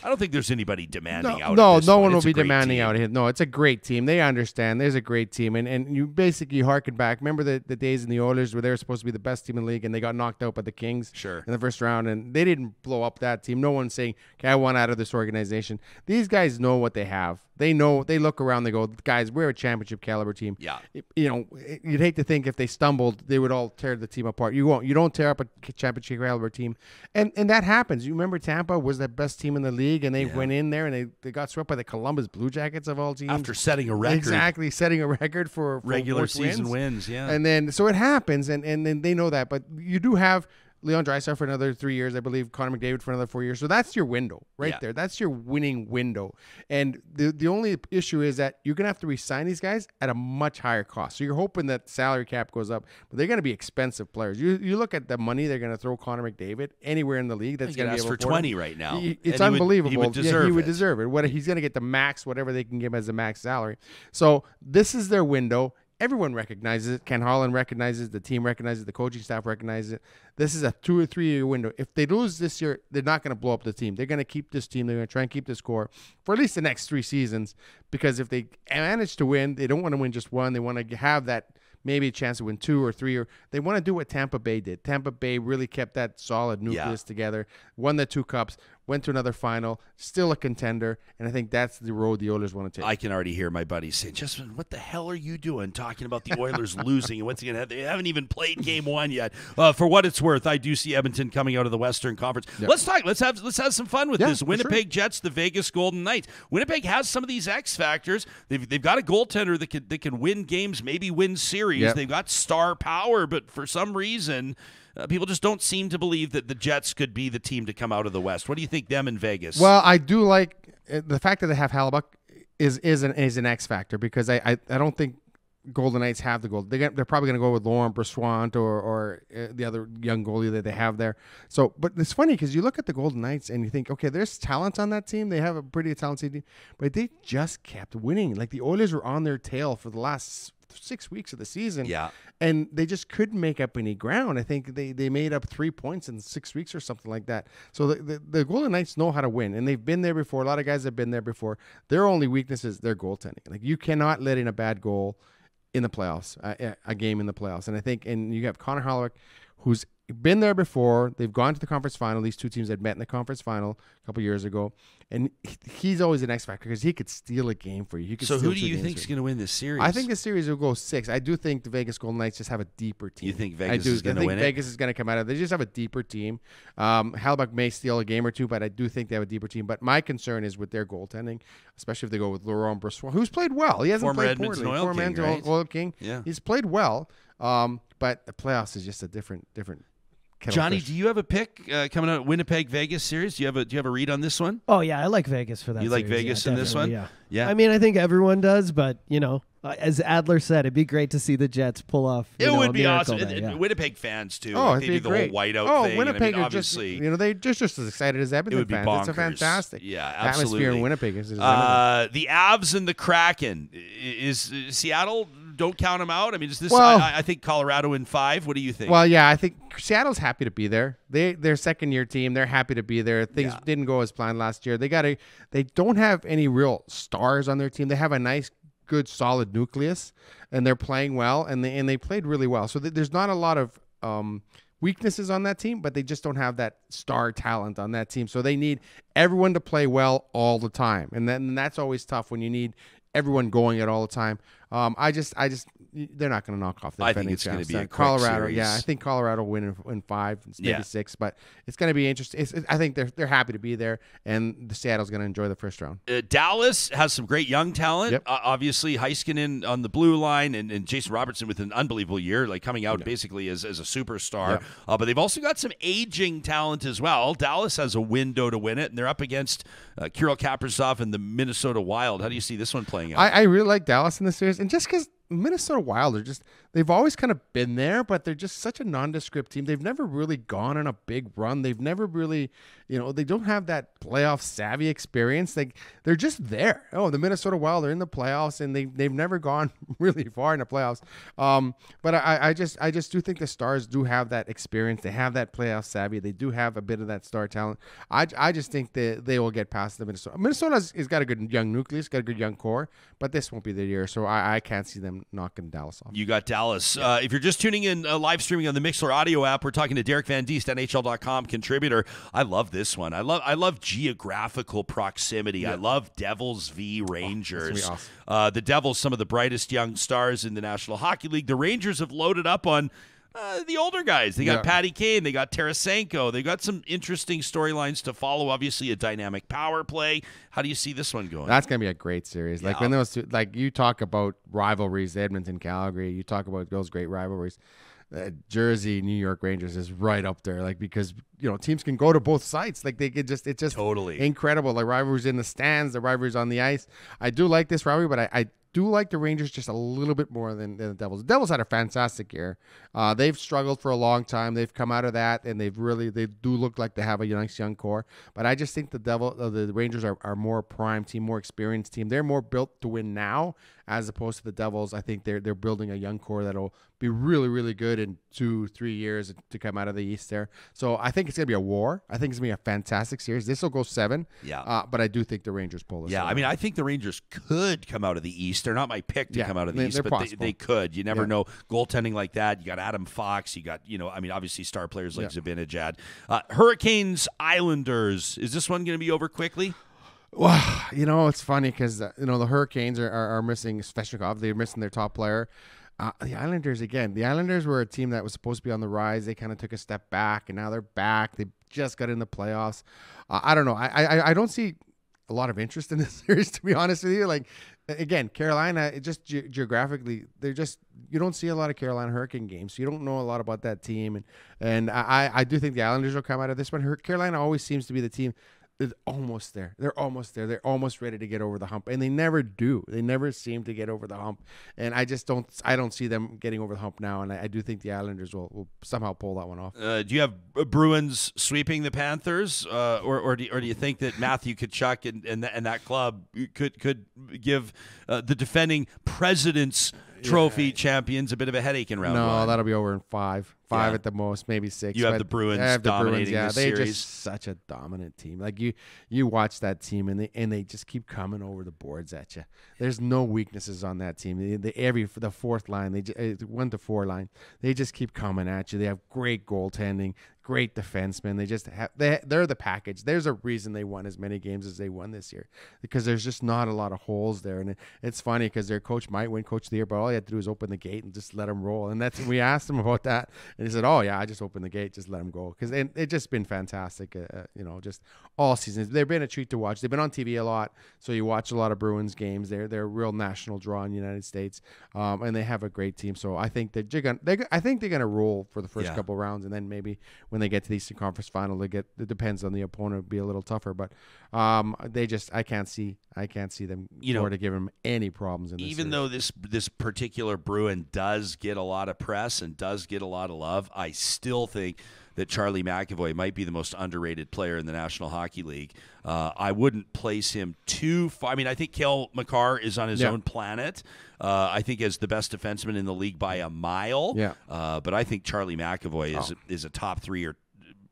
I don't think there's anybody demanding out. No one will be demanding out here. No, it's a great team. They understand. There's a great team, and you basically harken back. Remember the days in the Oilers where they were supposed to be the best team in the league, and they got knocked out by the Kings in the first round, and they didn't blow up that team. No one's saying, "Okay, I want out of this organization." These guys know what they have. They know. They look around. They go, "Guys, we're a championship caliber team." Yeah. You'd hate to think if they stumbled, they would all tear the team apart. You won't. You don't tear up a championship caliber team, and that happens. You remember Tampa was the best team in the league, and they went in there and they got swept by the Columbus Blue Jackets of all teams after setting a record. Exactly, setting a record for regular season wins. Yeah, and then so it happens, and then they know that. But you do have Leon Draisaitl for another 3 years, I believe. Connor McDavid for another 4 years. So that's your window there. That's your winning window. And the only issue is that you're going to have to re-sign these guys at a much higher cost. So you're hoping that salary cap goes up, but they're going to be expensive players. You look at the money they're going to throw Connor McDavid anywhere in the league. That's going to be able for 20 right now. It's unbelievable. He would deserve he would deserve it. He's going to get the max, whatever they can give him as a max salary. So this is their window. Everyone recognizes it. Ken Holland recognizes it. The team recognizes it. The coaching staff recognizes it. This is a 2 or 3 year window. If they lose this year, they're not going to blow up the team. They're going to keep this team. They're going to try and keep this core for at least the next 3 seasons, because if they manage to win, they don't want to win just one. They want to have that maybe a chance to win 2 or 3, or they want to do what Tampa Bay did. Tampa Bay really kept that solid nucleus together, won the 2 cups, went to another final, still a contender, and I think that's the road the Oilers want to take. I can already hear my buddies saying, "Justin, what the hell are you doing talking about the Oilers losing and what's going to happen? They haven't even played game 1 yet." For what it's worth, I do see Edmonton coming out of the Western Conference. Yep. Let's talk. Let's have some fun with this. Winnipeg Jets, the Vegas Golden Knights. Winnipeg has some of these X factors. They've got a goaltender that can win games, maybe win series. Yep. They've got star power, but for some reason, people just don't seem to believe that the Jets could be the team to come out of the West. What do you think, them in Vegas? Well, I do like the fact that they have Hellebuyck is an X factor, because I don't think Golden Knights have the goal. They're probably going to go with Laurent Brossoit or the other young goalie that they have there. So, but it's funny because you look at the Golden Knights and you think, okay, there's talent on that team. They have a pretty talented team, but they just kept winning. Like the Oilers were on their tail for the last 6 weeks of the season. Yeah. And they just couldn't make up any ground. I think they made up 3 points in 6 weeks or something like that. So the Golden Knights know how to win, and they've been there before. A lot of guys have been there before. Their only weakness is their goaltending. Like you cannot let in a bad goal in the playoffs, a game in the playoffs. And I think, and you have Connor Hellebuyck, who's been there before. They've gone to the conference final. These 2 teams had met in the conference final a couple years ago. And he's always an X factor because he could steal a game for you. So who do you think is going to win this series? I think the series will go 6. I do think the Vegas Golden Knights just have a deeper team. You think Vegas is going to win it? I think Vegas is going to come out of it. They just have a deeper team. Hellebuyck may steal a game or 2, but I do think they have a deeper team. But my concern is with their goaltending, especially if they go with Laurent Brossoit, who's played well. He hasn't played poorly. Former Edmonton Oil King. Yeah. He's played well, but the playoffs is just a different Johnny, do you have a pick coming out of Winnipeg Vegas series? Do you have a read on this one? Oh yeah, I like Vegas for that. You like Vegas in this one? Yeah. I mean, I think everyone does, but as Adler said, it'd be great to see the Jets pull off. It would be awesome. Winnipeg fans too. Oh, they do the whole whiteout thing. Winnipeg are obviously, they're just as excited as Edmonton fans. Bonkers. It's a fantastic atmosphere in Winnipeg. The Avs and the Kraken. Is Seattle? Don't count them out. I mean, is this? I think Colorado in 5. What do you think? Well, yeah, I think Seattle's happy to be there. They're second-year team. They're happy to be there. Things didn't go as planned last year. They don't have any real stars on their team. They have a nice, good, solid nucleus, and they're playing well, and they played really well. So there's not a lot of weaknesses on that team, but they just don't have that star talent on that team. So they need everyone to play well all the time, and that's always tough when you need everyone going it all the time. They're not going to knock off the defending. I think it's going to be a Colorado. Series. Yeah, I think Colorado will win in 5, maybe 6, but it's going to be interesting. I think they're happy to be there, and the Seattle's going to enjoy the first round. Dallas has some great young talent. Yep. Obviously, Heiskanen on the blue line, and Jason Robertson with an unbelievable year, like coming out basically as a superstar. But they've also got some aging talent as well. Dallas has a window to win it, and they're up against Kirill Kaprizov and the Minnesota Wild. How do you see this one playing out? I really like Dallas in this series, and just because Minnesota Wild are they've always kind of been there, but they're just such a nondescript team. They've never really gone on a big run. They've never really, they don't have that playoff savvy experience. They're just there. Oh, the Minnesota Wild are in the playoffs, and they've never gone really far in the playoffs. But I just do think the Stars do have that experience. They have that playoff savvy. They do have a bit of that star talent. I just think that they will get past the Minnesota. Minnesota's got a good young nucleus, got a good young core, but this won't be the year. So I can't see them knocking Dallas off. You got Dallas. If you're just tuning in, live streaming on the Mixler audio app, we're talking to Derek Van Diest, NHL.com contributor. I love this one. I love geographical proximity. Yeah. I love Devils v. Rangers. Awesome. The Devils, some of the brightest young stars in the National Hockey League. The Rangers have loaded up on the older guys. They got Patty Kane. They got Tarasenko. They got some interesting storylines to follow. Obviously, a dynamic power play. How do you see this one going? That's going to be a great series. Like when those two, like you talk about rivalries, Edmonton, Calgary. You talk about those great rivalries. Jersey, New York Rangers is right up there. Like because teams can go to both sites. Like they could it's just totally incredible. The rivalries in the stands, the rivalries on the ice. I do like this rivalry, but I do like the Rangers just a little bit more than the Devils. The Devils had a fantastic year. They've struggled for a long time. They've come out of that, and they do look like they have a nice young core. But I just think the Rangers are more prime team, more experienced team. They're more built to win now as opposed to the Devils. I think they're building a young core that'll be really, really good in 2-3 years to come out of the East there. So I think it's going to be a war. I think it's going to be a fantastic series. This will go 7. Yeah. But I do think the Rangers pull this. Yeah, I mean, I think the Rangers could come out of the East. They're not my pick to come out of the East, but they could. You never know. Goaltending like that. You got Adam Fox. You got, obviously star players like Zibanejad. Hurricanes, Islanders. Is this one going to be over quickly? Well, it's funny because, the Hurricanes are missing Svechnikov. They're missing their top player. The Islanders were a team that was supposed to be on the rise. They kind of took a step back, and now they're back. They just got in the playoffs. I don't know. I don't see a lot of interest in this series, to be honest with you. Like, again, Carolina, it just geographically, you don't see a lot of Carolina Hurricane games. So you don't know a lot about that team. And I do think the Islanders will come out of this one. Carolina always seems to be the team. They're almost there. They're almost ready to get over the hump, and they never do. They never seem to get over the hump, and I don't see them getting over the hump now. And I do think the Islanders will somehow pull that one off. Do you have Bruins sweeping the Panthers, or do you think that Matthew Tkachuk and that club could give the defending President's Trophy champions a bit of a headache in round 1? No, that'll be over in 5 at the most, maybe 6. You have the Bruins dominating the series. They're just such a dominant team. Like you watch that team and they just keep coming over the boards at you. There's no weaknesses on that team. The fourth line, 1 to 4 line, they just keep coming at you. They have great goaltending, great defensemen. They're the package. There's a reason they won as many games as they won this year, because there's just not a lot of holes there. And it's funny because their coach might win Coach of the Year, but all he had to do was open the gate and just let him roll. And we asked him about that, and he said, "Oh yeah, I just opened the gate, just let him go." Because it's just been fantastic, just all seasons. They've been a treat to watch. They've been on TV a lot, so you watch a lot of Bruins games. They're a real national draw in the United States, and they have a great team. So I think they're gonna roll for the first couple rounds, and then maybe when they get to the Eastern Conference Final, it depends on the opponent, it'll be a little tougher. But I can't see them to give them any problems in this even series. Though this particular Bruin does get a lot of press and does get a lot of love, I still think that Charlie McAvoy might be the most underrated player in the National Hockey League. I wouldn't place him too far. I mean, I think Cale Makar is on his own planet. I think as the best defenseman in the league by a mile. Yeah. But I think Charlie McAvoy is a top 3 or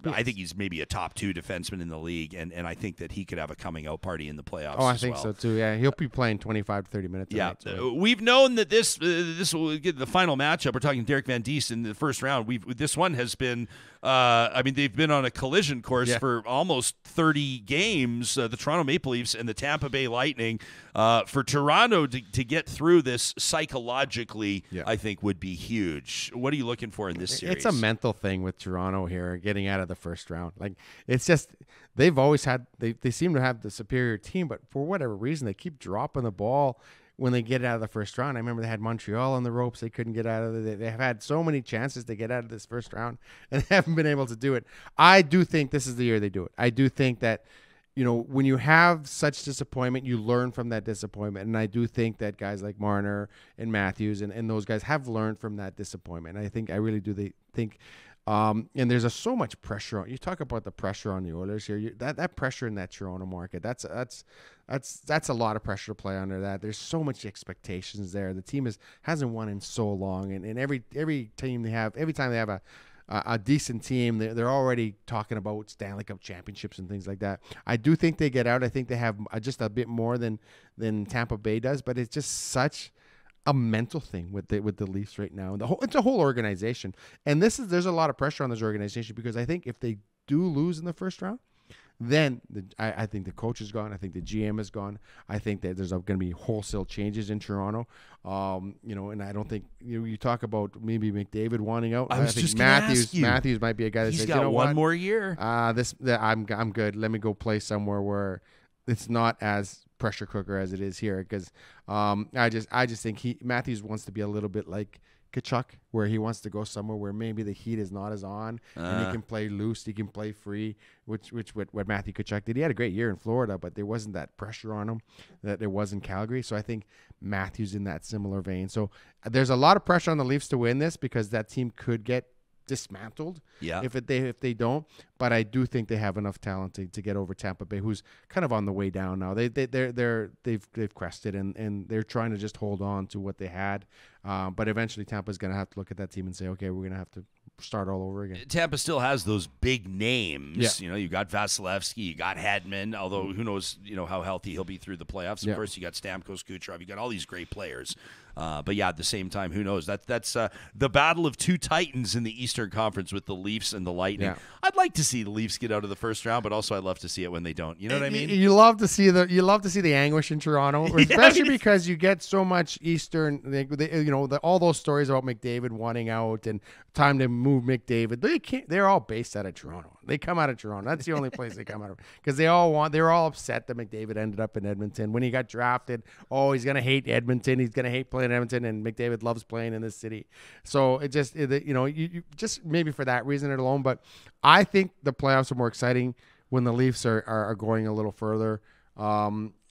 I think he's maybe a top 2 defenseman in the league, and I think that he could have a coming out party in the playoffs. I think so too. Yeah, he'll be playing 25 to 30 minutes. Yeah, we've known that this will get the final matchup. We're talking Derek Van Diest in the first round. This one has been. They've been on a collision course for almost 30 games. The Toronto Maple Leafs and the Tampa Bay Lightning. For Toronto to get through this psychologically, I think would be huge. What are you looking for in this series? It's a mental thing with Toronto here, getting out of the first round. Like it's just they've always had they seem to have the superior team, but for whatever reason they keep dropping the ball when they get out of the first round. I remember they had Montreal on the ropes. They couldn't get out of it. They have had so many chances to get out of this first round and haven't been able to do it. I do think this is the year they do it. I do think that when you have such disappointment, you learn from that disappointment. And I do think that guys like Marner and Matthews and those guys have learned from that disappointment. I really do think, and there's so much pressure on. You talk about the pressure on the Oilers here. That pressure in that Toronto market. That's a lot of pressure to play under. That there's so much expectations there. The team hasn't won in so long, and every team every time they have a decent team, they're already talking about Stanley Cup championships and things like that. I do think they get out. I think they have just a bit more than Tampa Bay does, but it's just such a mental thing with the Leafs right now. It's a whole organization, and there's a lot of pressure on this organization because I think if they do lose in the first round, then I think the coach is gone. I think the GM is gone. I think that there's going to be wholesale changes in Toronto. And I don't think you talk about maybe McDavid wanting out. I think Matthews might be a guy that he's says, got one more year. I'm good. Let me go play somewhere where it's not as pressure cooker as it is here. Because I just think Matthews wants to be a little bit like Kachuk, where he wants to go somewhere where maybe the heat is not as on and he can play loose, he can play free, which what Matthew Kachuk did. He had a great year in Florida, but there wasn't that pressure on him that there was in Calgary. So I think Matthews in that similar vein. So there's a lot of pressure on the Leafs to win this because that team could get dismantled if they don't. But I do think they have enough talent to get over Tampa Bay, who's kind of on the way down now. They've crested and they're trying to just hold on to what they had. But eventually Tampa's going to have to look at that team and say, okay, we're going to have to start all over again. Tampa still has those big names. You got Vasilevsky, you got Hedman, although who knows, how healthy he'll be through the playoffs. Of course, you got Stamkos, Kucherov, you got all these great players. But at the same time, who knows? That's the battle of two titans in the Eastern Conference with the Leafs and the Lightning. Yeah. I'd like to see the Leafs get out of the first round, but also I'd love to see it when they don't. You know what I mean? You love to see the anguish in Toronto, especially because you get so much Eastern. All those stories about McDavid wanting out and time to move McDavid. They're all based out of Toronto. They come out of Toronto. That's the only place they come out of, because they were all upset that McDavid ended up in Edmonton when he got drafted. Oh, he's gonna hate Edmonton. He's gonna hate playing Edmonton, and McDavid loves playing in this city. So you just maybe for that reason alone. But I think the playoffs are more exciting when the Leafs are going a little further.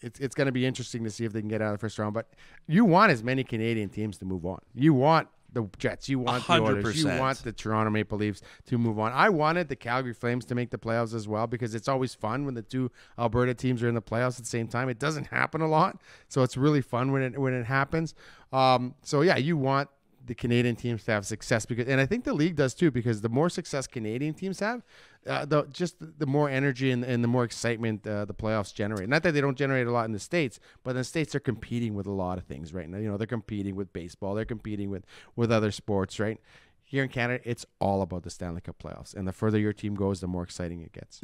It's going to be interesting to see if they can get out of the first round. But you want as many Canadian teams to move on. You want the Jets. You want 100%. The Oilers. You want the Toronto Maple Leafs to move on. I wanted the Calgary Flames to make the playoffs as well, because it's always fun when the two Alberta teams are in the playoffs at the same time. It doesn't happen a lot, so it's really fun when it happens. You want the Canadian teams to have success, and I think the league does too, because the more success Canadian teams have, the more energy and the more excitement the playoffs generate. Not that they don't generate a lot in the States, but in the States they're competing with a lot of things right now. They're competing with baseball, they're competing with other sports, right? Here in Canada, it's all about the Stanley Cup playoffs, and the further your team goes, the more exciting it gets.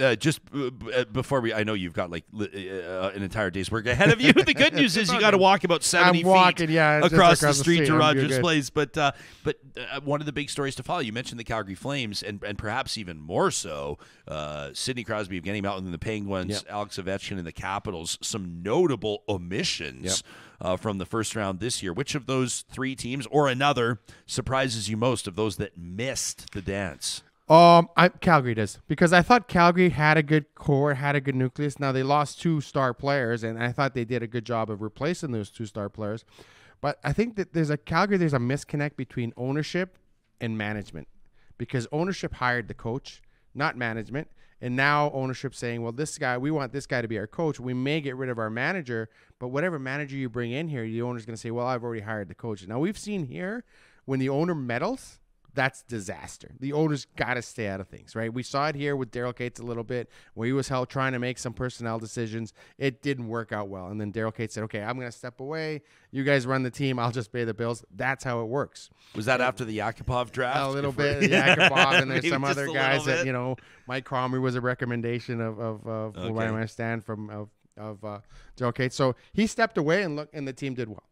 Before I know you've got an entire day's work ahead of you. The good news is you got to walk about 70 feet across the street to Rogers Place. But one of the big stories to follow, you mentioned the Calgary Flames, and perhaps even more so, Sidney Crosby of Getting Mountain and the Penguins, Alex Ovechkin and the Capitals. Some notable omissions from the first round this year. Which of those three teams or another surprises you most of those that missed the dance? Calgary does, because I thought Calgary had a good core, had a good nucleus. Now they lost two star players, and I thought they did a good job of replacing those two star players. But I think that there's a misconnect between ownership and management, because ownership hired the coach, not management. And now ownership saying, well, we want this guy to be our coach. We may get rid of our manager, but whatever manager you bring in here, the owner's going to say, well, I've already hired the coach. Now, we've seen here when the owner meddles, that's disaster. The owner's got to stay out of things, right? We saw it here with Daryl Cates a little bit, where he was trying to make some personnel decisions. It didn't work out well. And then Daryl Cates said, okay, I'm going to step away. You guys run the team. I'll just pay the bills. That's how it works. Was that after the Yakupov draft? A little bit. Yakupov, and there's some other guys that, Mike Comrie was a recommendation of what I understand from Daryl Cates. So he stepped away and the team did well.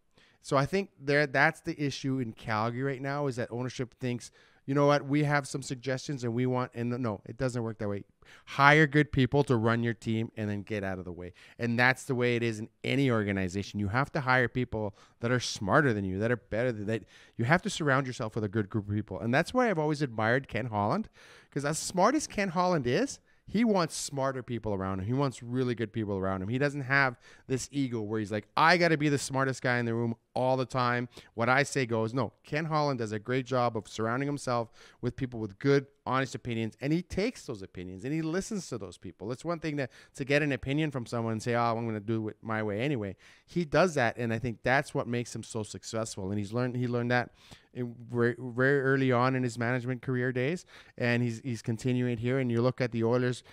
So I think that's the issue in Calgary right now, is that ownership thinks, you know what, we have some suggestions and we want, and no, it doesn't work that way. Hire good people to run your team and then get out of the way. And that's the way it is in any organization. You have to hire people that are smarter than you, that are better than that. You have to surround yourself with a good group of people. And that's why I've always admired Ken Holland, because as smart as Ken Holland is, He wants smarter people around him. He wants really good people around him. He doesn't have this ego where he's like, I got to be the smartest guy in the room all the time. What I say goes. No, Ken Holland does a great job of surrounding himself with people with good, honest opinions, and he takes those opinions and he listens to those people. It's one thing to get an opinion from someone and say, oh, I'm going to do it my way anyway. He does that, and I think that's what makes him so successful. And he learned that very, very early on in his management career days, and he's continuing here. And you look at the Oilers,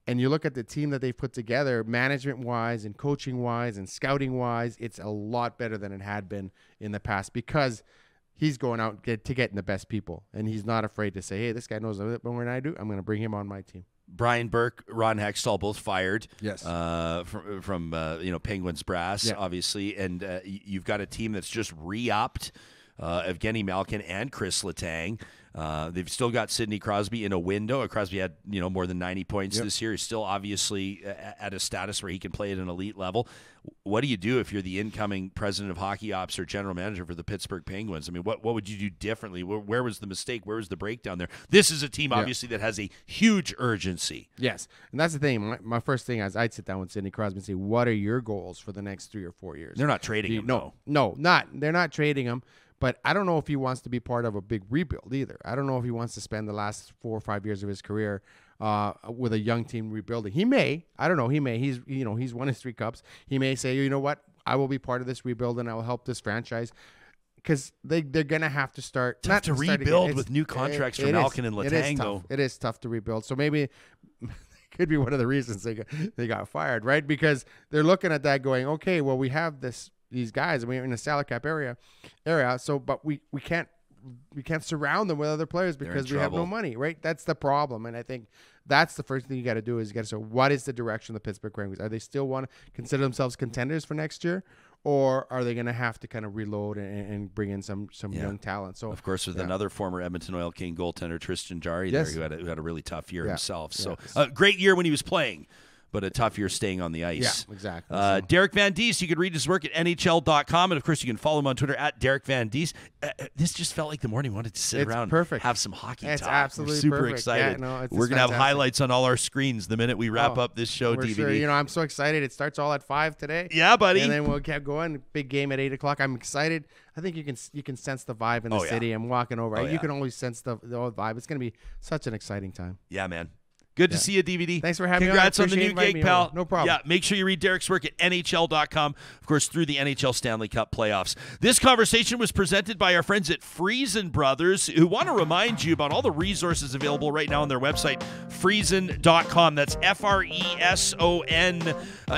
and you look at the team that they've put together, management-wise and coaching-wise and scouting-wise, it's a lot better than it had been in the past because he's going out to getting the best people, and he's not afraid to say, hey, this guy knows a bit more than I do. I'm going to bring him on my team. Brian Burke, Ron Hextall, both fired. Yes. From Penguins brass, obviously, and you've got a team that's just re-upped Evgeny Malkin and Chris Letang. They've still got Sidney Crosby in a window. Crosby had more than 90 points this year. He's still obviously at a status where he can play at an elite level. What do you do if you're the incoming president of hockey ops or general manager for the Pittsburgh Penguins? I mean, what would you do differently? Where was the mistake? Where was the breakdown there? This is a team, obviously, that has a huge urgency. Yes, and that's the thing. My first thing is I'd sit down with Sidney Crosby and say, what are your goals for the next 3 or 4 years? They're not trading him, No, they're not trading him. But I don't know if he wants to be part of a big rebuild either. I don't know if he wants to spend the last 4 or 5 years of his career with a young team rebuilding. He may. I don't know. He may. He's won his 3 cups. He may say, you know what? I will be part of this rebuild and I will help this franchise. Because they're going to have to start. Tough to rebuild with new contracts for Malkin and Letang, though. It is tough to rebuild. So maybe could be one of the reasons they got fired, right? Because they're looking at that going, okay, well, we have these guys, and we're in the salary cap area. So, but we can't surround them with other players because we have no money, right? That's the problem, and I think that's the first thing you got to do is you got to say, what is the direction of the Pittsburgh Penguins? Are they still want to consider themselves contenders for next year, or are they going to have to kind of reload and bring in some young talent? So, of course, with another former Edmonton Oil King goaltender, Tristan Jarry, there, who had a really tough year himself. So, great year when he was playing, but a tough year staying on the ice. Yeah, exactly. Derek Van Diest, you can read his work at NHL.com. And, of course, you can follow him on Twitter at Derek Van Diest. This just felt like the morning we wanted to sit around and have some hockey talk. Absolutely super perfect. excited. Yeah, we're going to have highlights on all our screens the minute we wrap up this show, DVD. Sure. I'm so excited. It starts all at 5 today. Yeah, buddy. And then we'll keep going. Big game at 8 o'clock. I'm excited. I think you can sense the vibe in the city. I'm walking over. You can always sense the vibe. It's going to be such an exciting time. Yeah, man. Good to see you, DVD. Thanks for having me on. Congrats on the new gig, pal. No problem. Yeah, make sure you read Derek's work at NHL.com, of course, through the NHL Stanley Cup playoffs. This conversation was presented by our friends at Friesen Brothers, who want to remind you about all the resources available right now on their website, Friesen.com. That's Freson.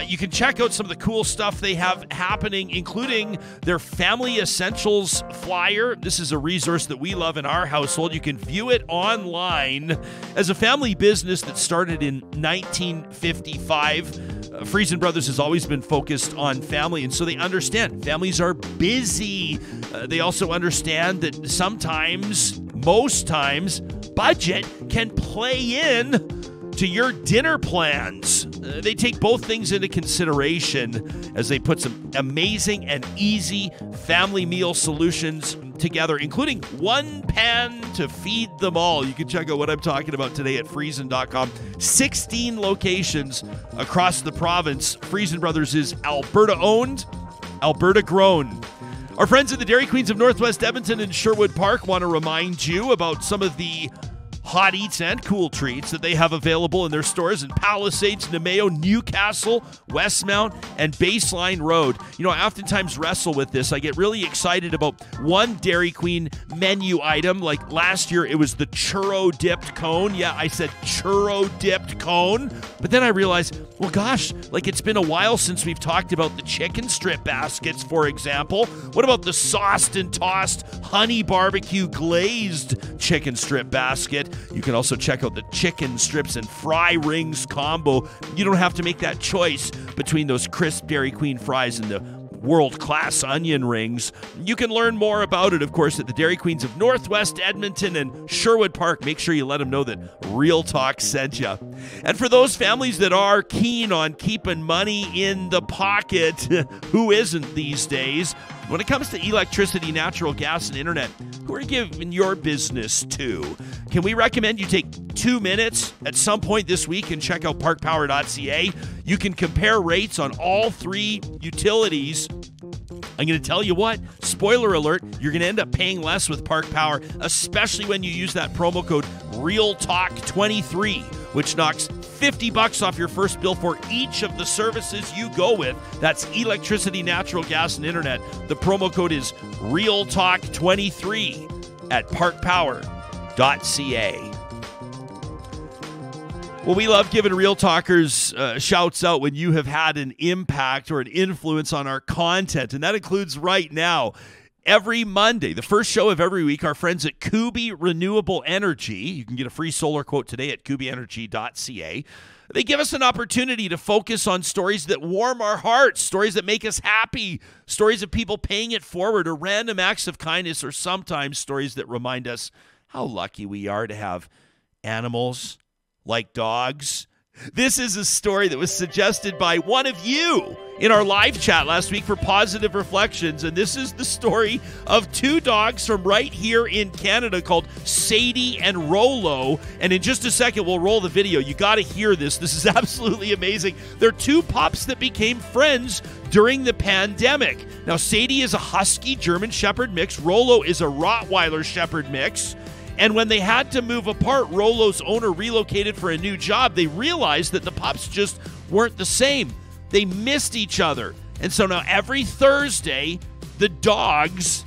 You can check out some of the cool stuff they have happening, including their Family Essentials flyer. This is a resource that we love in our household. You can view it online. As a family business that started in 1955, Friesen Brothers has always been focused on family, and so they understand families are busy. They also understand that sometimes, most times, budget can play in to your dinner plans. They take both things into consideration as they put some amazing and easy family meal solutions together, including one pan to feed them all. You can check out what I'm talking about today at Friesen.com. 16 locations across the province. Friesen Brothers is Alberta-owned, Alberta-grown. Our friends at the Dairy Queens of Northwest Edmonton and Sherwood Park want to remind you about some of the hot eats and cool treats that they have available in their stores in Palisades, Nemeo, Newcastle, Westmount, and Baseline Road. I oftentimes wrestle with this. I get really excited about one Dairy Queen menu item. Like last year, it was the churro dipped cone. Yeah, I said churro dipped cone. But then I realized, well, gosh, it's been a while since we've talked about the chicken strip baskets, for example. What about the sauced and tossed honey barbecue glazed chicken strip basket? You can also check out the chicken strips and fry rings combo. You don't have to make that choice between those crisp Dairy Queen fries and the world-class onion rings. You can learn more about it, of course, at the Dairy Queens of Northwest Edmonton and Sherwood Park. Make sure you let them know that Real Talk sent you. And for those families that are keen on keeping money in the pocket, who isn't these days? When it comes to electricity, natural gas, and internet, who are you giving your business to? Can we recommend you take 2 minutes at some point this week and check out parkpower.ca? You can compare rates on all 3 utilities. I'm going to tell you what, spoiler alert, you're going to end up paying less with Park Power, especially when you use that promo code REALTALK23, which knocks $50 off your first bill for each of the services you go with. That's electricity, natural gas, and internet. The promo code is REALTALK23 at parkpower.ca. Well, we love giving Real Talkers shouts out when you have had an impact or an influence on our content, and that includes right now. Every Monday, the first show of every week, our friends at Kuby Renewable Energy, you can get a free solar quote today at kubyenergy.ca. They give us an opportunity to focus on stories that warm our hearts, stories that make us happy, stories of people paying it forward, or random acts of kindness, or sometimes stories that remind us how lucky we are to have animals like dogs. This is a story that was suggested by one of you in our live chat last week for Positive Reflections, and this is the story of 2 dogs from right here in Canada called Sadie and Rolo, and in just a second we'll roll the video. You got to hear this. This is absolutely amazing. They're 2 pups that became friends during the pandemic. Now, Sadie is a Husky German Shepherd mix. Rolo is a Rottweiler Shepherd mix. And when they had to move apart, Rolo's owner relocated for a new job. They realized that the pups just weren't the same. They missed each other. And so now every Thursday, the dogs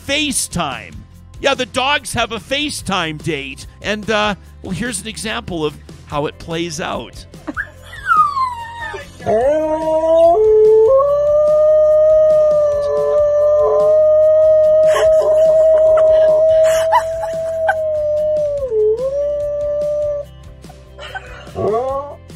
FaceTime. Yeah, the dogs have a FaceTime date. And, well, here's an example of how it plays out.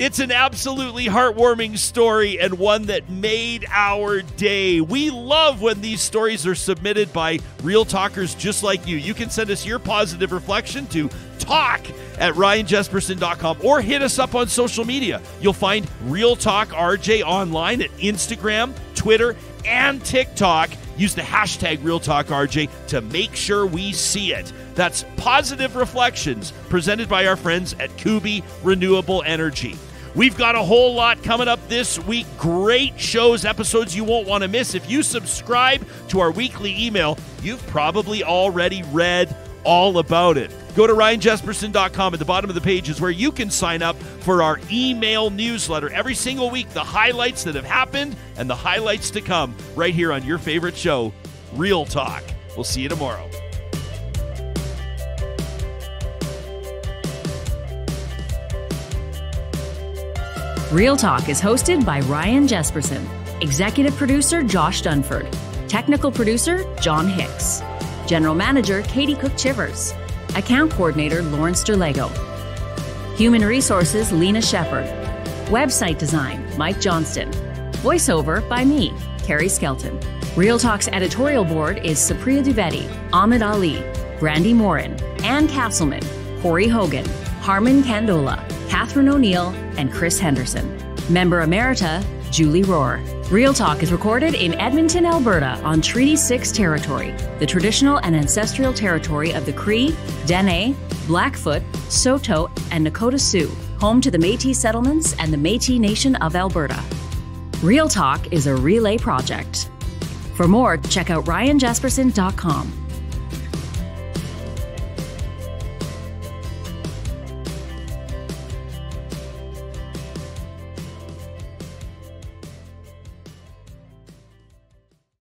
It's an absolutely heartwarming story and one that made our day. We love when these stories are submitted by Real Talkers just like you. You can send us your positive reflection to talk@ryanjesperson.com or hit us up on social media. You'll find Real Talk RJ online at Instagram, Twitter, and TikTok. Use the hashtag RealTalkRJ to make sure we see it. That's Positive Reflections, presented by our friends at Kuby Renewable Energy. We've got a whole lot coming up this week. Great shows, episodes you won't want to miss. If you subscribe to our weekly email, you've probably already read all about it. Go to ryanjesperson.com. At the bottom of the page is where you can sign up for our email newsletter. Every single week, the highlights that have happened and the highlights to come right here on your favorite show, Real Talk. We'll see you tomorrow. Real Talk is hosted by Ryan Jesperson, executive producer Josh Dunford, technical producer John Hicks, general manager Katie Cook-Chivers, account coordinator Lawrence Derlego, human resources Lena Shepard, website design Mike Johnston, voiceover by me, Carrie Skelton. Real Talk's editorial board is Supriya Dwivedi, Ahmed Ali, Brandy Morin, Ann Castleman, Corey Hogan, Harman Kandola, Catherine O'Neill, and Chris Henderson. Member Emerita, Julie Rohr. Real Talk is recorded in Edmonton, Alberta on Treaty 6 territory, the traditional and ancestral territory of the Cree, Dene, Blackfoot, Saulteaux, and Nakota Sioux, home to the Métis settlements and the Métis Nation of Alberta. Real Talk is a relay project. For more, check out ryanjesperson.com.